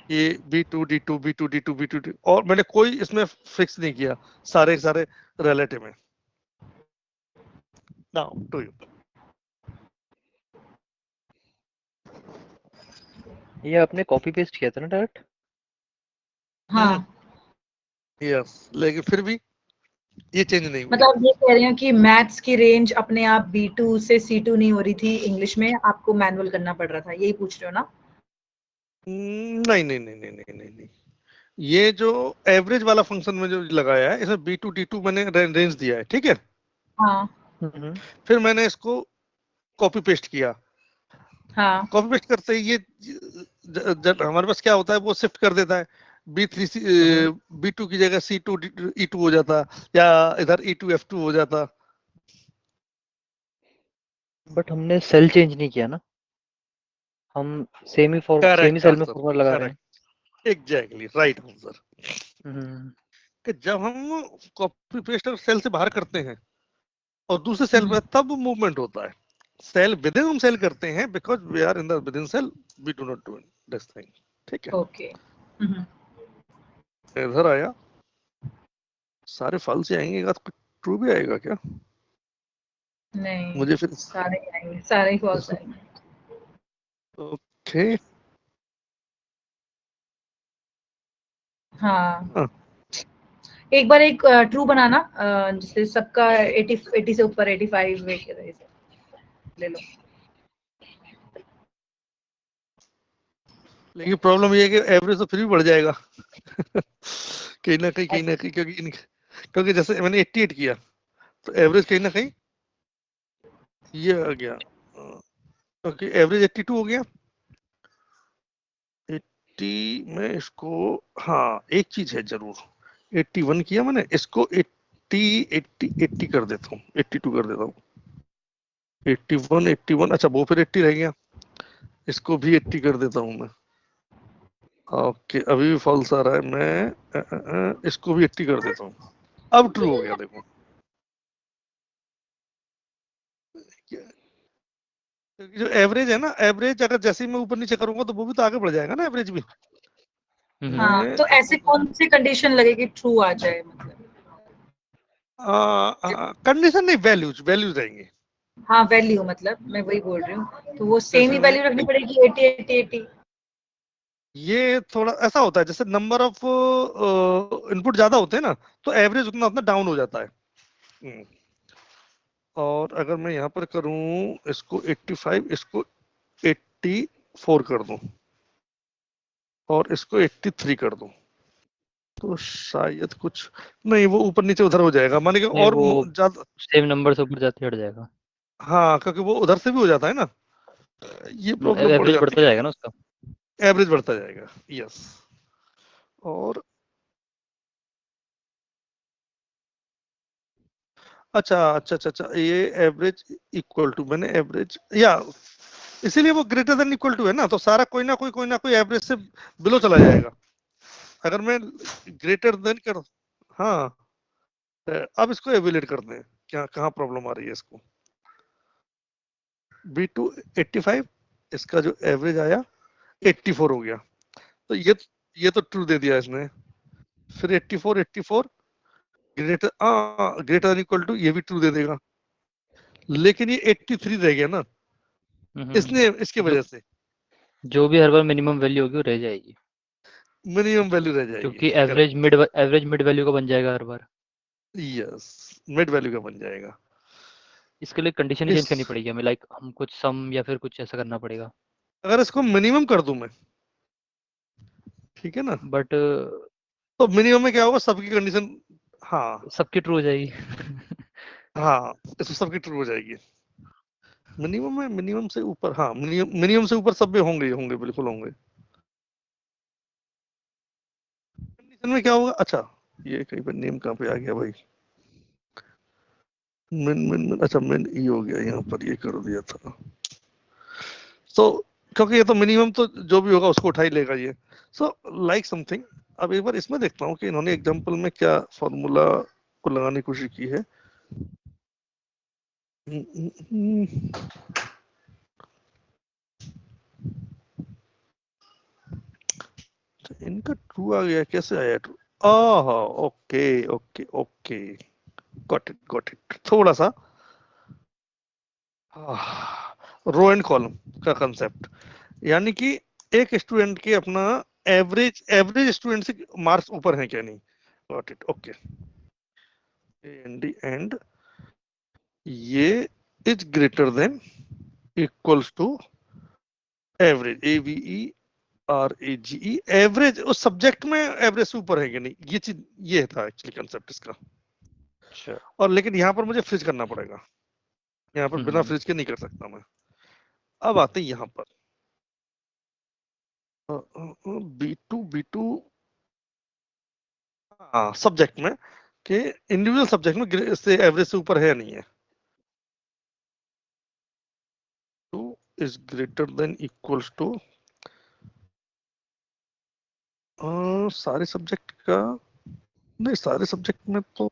ये B2 D2 B2 D2 B2 D, और मैंने कोई इसमें फिक्स नहीं किया, सारे सारे रिलेटिव में। Now to you. ये आपने कॉपी पेस्ट किया था ना डायरेक्ट? हाँ यस, लेकिन फिर भी ये चेंज नहीं हुई। मतलब ये कह रहे हैं कि मैथ्स की रेंज अपने आप B2 से C2 नहीं हो रही थी, इंग्लिश में आपको मैनुअल करना पड़ रहा था, यही पूछ रहे हो ना? नहीं नहीं नहीं नहीं नहीं नहीं नहीं, ये जो एवरेज वाला फंक्शन में जो लगाया है, इसमें B2 D2 मैंने रेंज दिया है, ठीक है। हाँ फिर मैंने इसको कॉपी पेस्ट किया, हाँ कॉपी पेस्ट करते ही ये हमारे पास क्या होता है, वो शिफ्ट कर देता है, B3 B2 की जगह C2 E2 हो जाता, या इधर E2 F2 हो जाता। बट हमने सेल चेंज नहीं किया ना, हम सेम ही सेल करेक्ट में आंसर, फॉर्मूला लगा रहे हैं। Correct, exactly right answer. Hmm, कि जब हम कॉपी पेस्ट और सेल से बाहर करते हैं और दूसरे सेल में, तब मूवमेंट होता है। सेल विद इन हम सेल करते हैं, because we are in the within cell, we do not do this thing, ठीक है। ओके इधर आया, सारे फॉल्स ही आएंगे, कुछ ट्रू भी आएगा क्या? नहीं मुझे फिर सारे ही आएंगे, सारे ही फॉल्स आएंगे। ओके, हाँ एक बार एक ट्रू बनाना, जिससे सबका 80 से ऊपर 85 ले लो। लेकिन प्रॉब्लम ये है कि एवरेज तो फिर भी बढ़ जाएगा कहीं ना कहीं, क्योंकि जैसे मैंने 88 किया, तो एवरेज कहीं ना कहीं ये आ गया, क्योंकि एवरेज 82 हो गया 80 में इसको। हाँ एक चीज है जरूर, 81 किया मैंने, इसको 80 कर देता हूँ, 82 कर देता हूँ, 81 अच्छा वो फिर 80 रह गया, इसको भी 80 कर देता हूँ मैं। ओके अभी भी फॉल्स आ रहा है, मैं इसको भी 80 कर देता हूँ, अब ट्रू हो गया। देखो जो एवरेज है ना, एवरेज अगर जैसे ही मैं ऊपर नीचे करूंगा तो वो भी तो आगे बढ़ जाएगा ना, एवरेज भी। हाँ तो ऐसे कौन सी कंडीशन लगे कि ट्रू आ जाए, मतलब कंडीशन नहीं, वैल्यूज रहेंगे। हाँ वैल्यू, मतलब मैं वही बोल रही हूँ, तो वो सेम ही जैसे वैल्यू रखनी पड़ेगी 80 ये थोड़ा ऐसा होता है, जैसे नंबर ऑफ इनपुट ज्यादा होते हैं ना, तो एवरेज उतना उतना डाउन हो जाता है। और अगर मैं यहाँ पर करूँ इसको 85, इसको 84 कर दूं और इसको 83 कर दूं, तो शायद कुछ नहीं, वो ऊपर नीचे उधर हो जाएगा, माने कि नहीं और वो ज्यादा। सेम नंबर से ऊपर जाते हट जाएगा, हाँ क्योंकि वो उधर से भी हो जाता है ना, ये प्रॉब्लम बढ़ एवरेज जाती बढ़ता जाएगा ना उसका। है, एवरेज बढ़ता जाएगा। यस, और अच्छा, ये एवरेज इक्वल टू, मैंने एवरेज या इसीलिए वो ग्रेटर देन इक्वल टू है ना, तो सारा कोई ना कोई एवरेज से बिलो चला जाएगा। अगर मैं ग्रेटर देन कर, हाँ अब इसको एवेल्यूएट करते हैं, क्या कहाँ प्रॉब्लम आ रही है इसको। B2 85, इसका जो एवरेज आया 84 हो गया, तो ये तो ट्रू दे दिया इसने। फिर 84 ग्रेटर इक्वल टू, ये भी ट्रू दे देगा, लेकिन ये 83 रह गया ना, इसने इसकी जो वजह से जो भी हर बार मिनिमम वैल्यू होगी वो रह जाएगी, मिनिमम वैल्यू रह जाएगी। क्योंकि करेक्ट, एवरेज मिड वैल्यू का बन जाएगा हर बार। यस, मिड वैल्यू का बन जाएगा। इसके लिए कंडीशन ही इस चेंज करनी पड़ेगी हमें, लाइक हम कुछ सम या फिर कुछ ऐसा करना पड़ेगा। अगर इसको मिनिमम कर दूं मैं, ठीक है ना, बट तो मिनिमम में क्या होगा, सबकी कंडीशन, हाँ सबकी ट्रू हो जाएगी। हाँ, इसमें सबकी ट्रू हो जाएगी। मिनिमम में, मिनिमम से ऊपर, हाँ मिनिमम से ऊपर सब में होंगे होंगे, बिल्कुल होंगे। कंडीशन में क्या होगा, अच्छा ये कहीं पर नेम कहाँ पे आ गया भाई, मिन मिन मिन, अच्छा मिन ई हो गया यहाँ पर, ये कर दिया था। सो क्योंकि ये तो मिनिमम तो जो भी होगा उसको उठा ही लेगा ये। सो लाइक समथिंग, अब एक बार इसमें देखता हूँ कि इन्होंने एग्जांपल में क्या फॉर्मूला को लगाने की कोशिश की है। इनका ट्रू आ गया, कैसे आया true? Ah okay okay okay, got it, थोड़ा सा रो एंड कॉलम का कंसेप्ट, यानी कि एक स्टूडेंट के अपना एवरेज स्टूडेंट से मार्क्स ऊपर हैं क्या नहीं। Got it, okay. एंड ये is greater than equals to average, AVERAGE, average उस सब्जेक्ट में एवरेज से ऊपर है कि नहीं, ये चीज, ये था एक्चुअली कंसेप्ट इसका। अच्छा। और लेकिन यहाँ पर मुझे फ्रीज करना पड़ेगा, यहाँ पर बिना फ्रीज के नहीं कर सकता मैं। अब आते हैं यहाँ पर B2 हाँ सब्जेक्ट में, कि इंडिविजुअल सब्जेक्ट में से एवरेज से ऊपर है नहीं है। 2 is greater than equals to, सारे सब्जेक्ट का, नहीं सारे सब्जेक्ट में तो,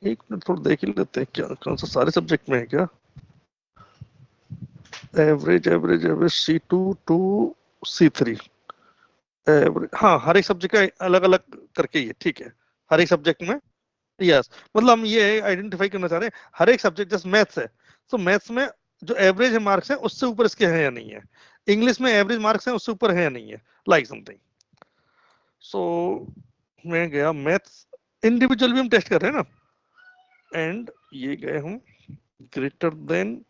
एक मिनट थोड़ा देख ही लेते हैं क्या कौन सा सारे सब्जेक्ट में है क्या। Average C2 to C3 average, हाँ हर एक सब्जेक्ट का अलग अलग करके ही है, ठीक है, हर एक सब्जेक्ट में। यस, मतलब हम ये आइडेंटिफाई करना चाह रहे हैं हर एक सब्जेक्ट, जैसे मैथ्स है तो मैथ्स में जो एवरेज है मार्क्स है उससे ऊपर इसके हैं या नहीं है, इंग्लिश में एवरेज मार्क्स है उससे ऊपर है या नहीं है, लाइक समथिंग। सो मैं गया मैथ्स, इंडिविजुअल भी हम टेस्ट कर रहे हैं ना, एंड ये गए हम greater than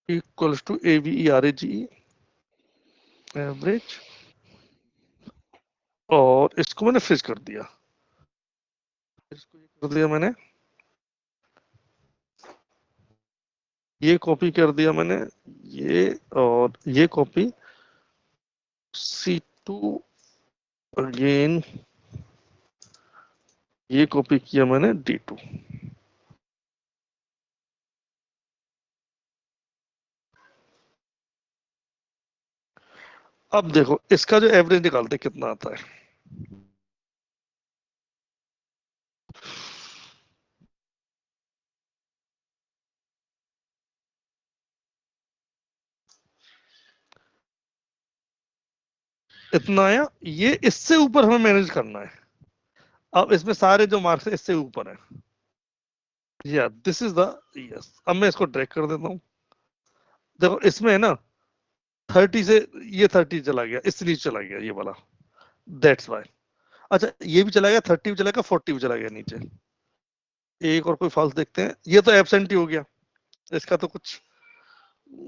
equals to AVERAGE average, और इसको मैंने फ्रीज कर दिया, इसको ये कर दिया मैंने, ये कॉपी कर दिया मैंने, ये और ये कॉपी C2 अगेन, ये कॉपी किया मैंने D2। अब देखो इसका जो एवरेज निकालते कितना आता है, इतना आया, ये इससे ऊपर हमें मैनेज करना है। अब इसमें सारे जो मार्क्स है इससे ऊपर है, या दिस इज द, यस, अब मैं इसको ड्रैग कर देता हूँ। देखो इसमें है ना 30 से, ये 30 चला गया, इससे नीचे चला गया ये वाला, दैट्स वाई। अच्छा ये भी चला गया, 30 भी चला गया, 40 भी चला गया नीचे। एक और कोई फॉल्स देखते हैं, ये तो एब्सेंट ही हो गया, इसका तो कुछ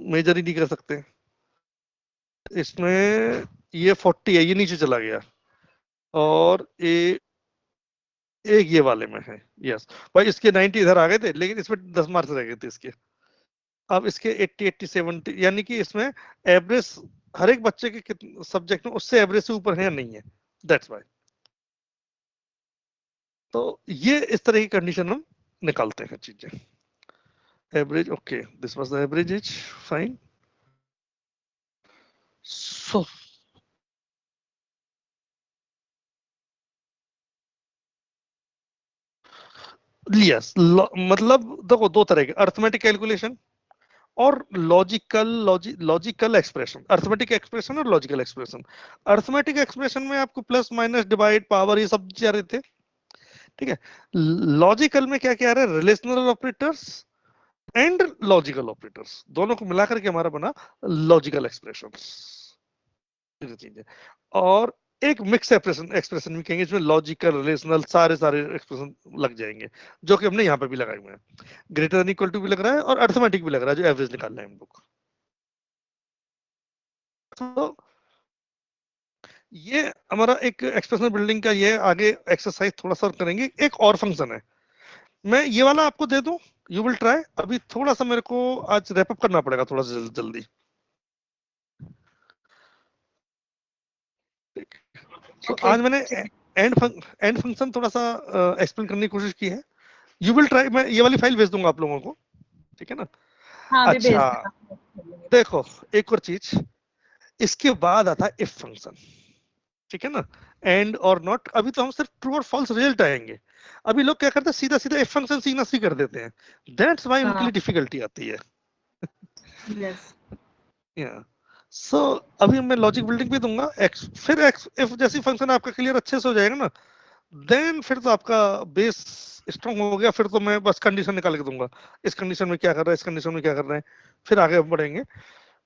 मेजर ही नहीं कर सकते। इसमें ये 40 है, ये नीचे चला गया, और एक ये वाले में है, यस भाई, इसके 90 इधर आ गए थे लेकिन इसमें 10 मार्क्स रह गए थे इसके। अब इसके 80 70, यानी कि इसमें एवरेज हर एक बच्चे के सब्जेक्ट में उससे एवरेज से ऊपर है या नहीं है, दैट्स वाई। तो ये इस तरह की कंडीशन हम निकालते हैं चीजें। Average, okay, this was the average is fine. So yes, मतलब देखो दो तरह के अर्थमेटिक कैलकुलेशन और लॉजिकल एक्सप्रेशन, अर्थमेटिक एक्सप्रेशन और लॉजिकल एक्सप्रेशन। अर्थमेटिक एक्सप्रेशन में आपको प्लस माइनस डिवाइड पावर ये सब चीजें आ रहे थे, ठीक है। लॉजिकल में क्या क्या आ रहा है, relational operators and logical operators, दोनों को मिलाकर के हमारा बना लॉजिकल एक्सप्रेशंस चीजें। और एक मिक्स एक्सप्रेशन एक्सप्रेशन भी कहेंगे, इसमें लॉजिकल रिलेशनल सारे सारे एक्सप्रेशन लग जाएंगे, जो कि हमने यहाँ पे भी लगाए हुए हैं। ग्रेटर देन इक्वल टू भी लग रहा है और अर्थमेटिक भी लग रहा है, जो एवरेज निकाल रहे हैं हम लोग। तो ये हमारा एक एक्सप्रेशन बिल्डिंग का ये आगे एक्सरसाइज थोड़ा सा करेंगे। एक और फंक्शन है, मैं ये वाला आपको दे दूं, यू विल ट्राई। अभी थोड़ा सा मेरे को आज रैप अप करना पड़ेगा थोड़ा सा जल्दी। तो Okay, आज मैंने एंड फंक्शन थोड़ा सा एक्सप्लेन करने की कोशिश की है। यू विल ट्राई, मैं ये वाली फाइल भेज दूंगा आप लोगों को, ठीक है ना। हाँ अभी भेज अच्छा, देना। देखो एक और चीज, इसके बाद आता है इफ फंक्शन, ठीक है ना। एंड और नॉट, अभी तो हम सिर्फ ट्रू और फॉल्स रिजल्ट आएंगे। अभी लोग क्या करते हैं, सीधा सीधा इफ फंक्शन सीना सी कर देते हैं, दैट्स वाई उनके हाँ लिए डिफिकल्टी आती है। यस या सो अभी मैं लॉजिक बिल्डिंग भी दूंगा, एक्स फिर एक्स इफ जैसी फंक्शन आपका क्लियर अच्छे से हो जाएगा ना, देन फिर तो आपका बेस स्ट्रांग हो गया। फिर तो मैं बस कंडीशन निकाल के दूंगा, इस कंडीशन में क्या कर रहा है, इस कंडीशन में क्या कर रहे हैं, फिर आगे बढ़ेंगे।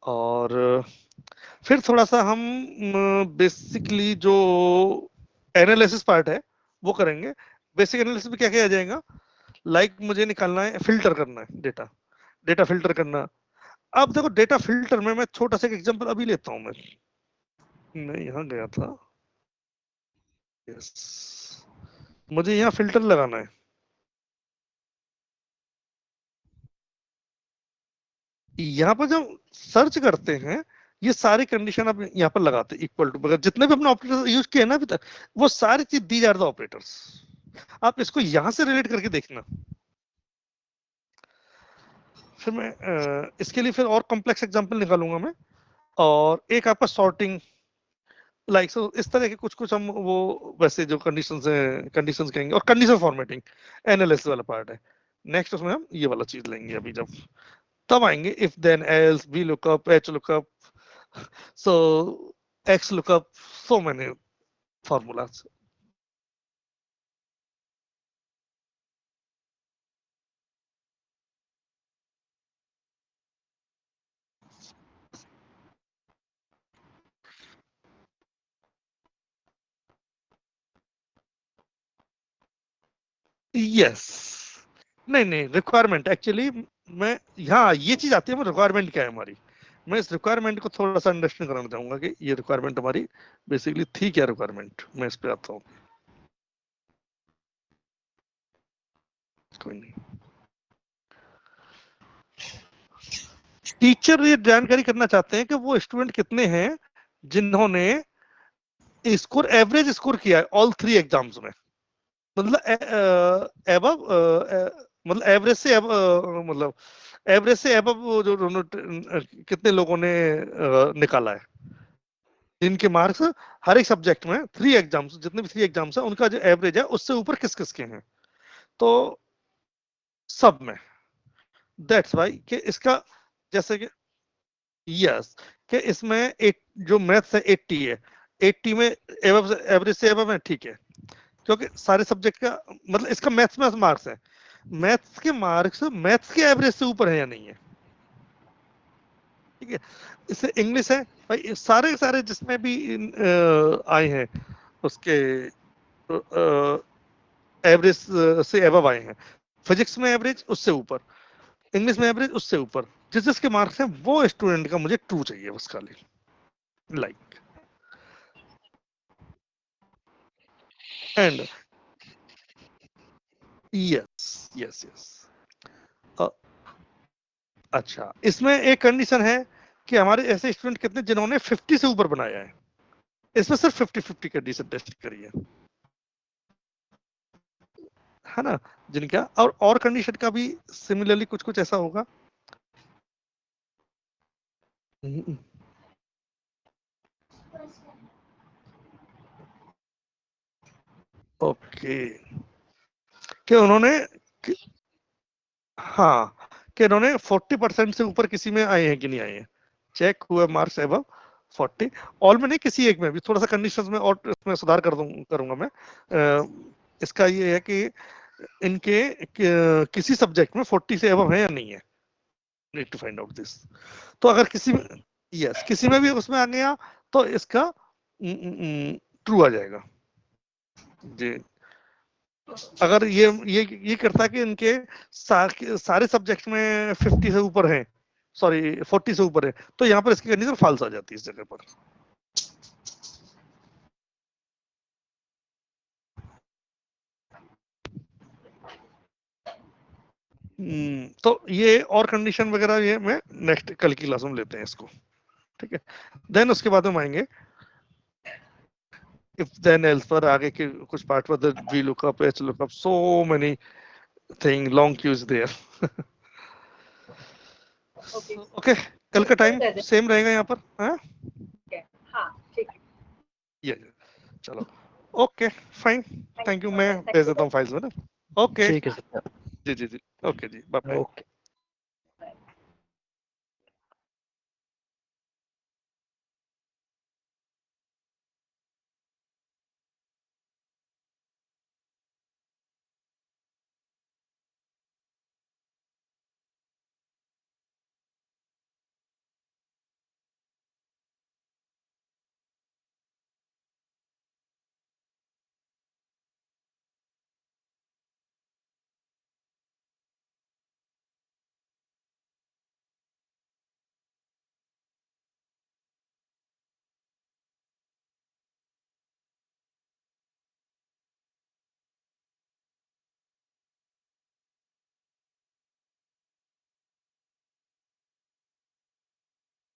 और फिर थोड़ा सा हम बेसिकली जो एनालिसिस पार्ट है वो करेंगे। बेसिक एनालिसिस में क्या किया जाएगा, लाइक मुझे निकालना है, फिल्टर करना है डेटा, डेटा फिल्टर करना। अब देखो डेटा फिल्टर में मैं छोटा सा एग्जांपल अभी लेता हूं। मैं यहाँ गया था, यस, मुझे यहाँ फिल्टर लगाना है। यहाँ पर जब सर्च करते हैं, ये सारी कंडीशन आप यहाँ पर लगाते हैं इक्वल टू, जितने भी अपने ऑपरेटर यूज किए ना अभी तक, वो सारी चीज दीज आर द ऑपरेटर्स। आप इसको यहां से रिलेट करके देखना। फिर मैं इसके लिए फिर और कॉम्प्लेक्स एग्जांपल निकालूंगा मैं। और एक आपका सॉर्टिंग, लाइक सो इस तरह के कुछ कुछ हम वो वैसे जो कंडीशंस हैं, कंडीशंस कहेंगे, और कंडीशन फॉर्मेटिंग एनालिसिस वाला पार्ट है। नेक्स्ट उसमें हम ये वाला चीज लेंगे अभी, जब तब आएंगे if then else, V lookup, H lookup, so X lookup, so many formulas. Yes, नहीं नहीं, रिक्वायरमेंट एक्चुअली मैं, हाँ ये चीज आती है, मैं रिक्वायरमेंट क्या है हमारी, मैं इस रिक्वायरमेंट को थोड़ा सा अंडरस्टैंड कराना चाहूंगा कि ये रिक्वायरमेंट हमारी बेसिकली थी क्या। रिक्वायरमेंट मैं इस पे आता हूँ, कोई नहीं। टीचर ये जानकारी करना चाहते हैं कि वो स्टूडेंट कितने हैं जिन्होंने स्कोर एवरेज स्कोर किया है ऑल थ्री एग्जाम्स में। मतलब एबव, मतलब एवरेज से मतलब एवरेज से एबव जो कितने लोगों ने निकाला है, जिनके मार्क्स हर एक सब्जेक्ट में थ्री एग्जाम्स, जितने भी थ्री एग्जाम्स है उनका जो एवरेज है उससे ऊपर किस किस के हैं। तो सब में, दैट्स वाई कि इसका, जैसे कि यस, कि इसमें एक जो मैथ्स है 80 है, 80 में एवरेज से एबव है, ठीक है। क्योंकि सारे सब्जेक्ट का मतलब इसका मैथ्स में मार्क्स है, मैथ्स के मार्क्स मैथ्स के एवरेज से ऊपर है या नहीं है, ठीक है। इससे इंग्लिश है भाई, सारे सारे जिसमें भी आए हैं उसके एवरेज से एबव आए हैं। फिजिक्स में एवरेज उससे ऊपर, इंग्लिश में एवरेज उससे ऊपर, जिस जिसके मार्क्स हैं वो स्टूडेंट का मुझे ट्रू चाहिए बस खाली, like. And yes yes yes, अच्छा इसमें एक कंडीशन है कि हमारे ऐसे स्टूडेंट कितने जिन्होंने 50 से ऊपर बनाया है, इसमें सिर्फ 50-50 कंडीशन टेस्ट करी है ना, जिनका और कंडीशन का भी सिमिलरली कुछ कुछ ऐसा होगा। ओके, कि उन्होंने हाँ, कि इन्होंने 40% से ऊपर किसी में आए हैं कि नहीं आए हैं। चेक हुआ मार्क्स एबव 40, ऑल में नहीं, किसी एक में भी। थोड़ा सा कंडीशंस में और इसमें सुधार करूंगा मैं। इसका ये है कि इनके किसी सब्जेक्ट में 40 से एबव है या नहीं है, need to find out this. तो अगर किसी में, यस, किसी में भी उसमें आ गया तो इसका ट्रू आ जाएगा जी। अगर ये करता है कि इनके सारे सब्जेक्ट में 50 से ऊपर है, सॉरी 40 से ऊपर है, तो यहाँ पर इसकी कंडीशन फॉल्स आ जाती है इस जगह पर। तो ये और कंडीशन वगैरह ये मैं नेक्स्ट कल की क्लास में लेते हैं इसको, ठीक है। देन उसके बाद हम आएंगे इफ देन एल्स पर, आगे के कुछ पार्ट पर V lookup, H lookup, so many thing, long queues there. Okay, कल का टाइम सेम रहेगा यहाँ पर, हाँ ठीक है। ये चलो, ओके फाइन, थैंक यू। मैं भेज देता हूँ फाइल्स में ना। ओके ठीक है सर। जी जी जी, ओके जी, बाय बाय। ओके।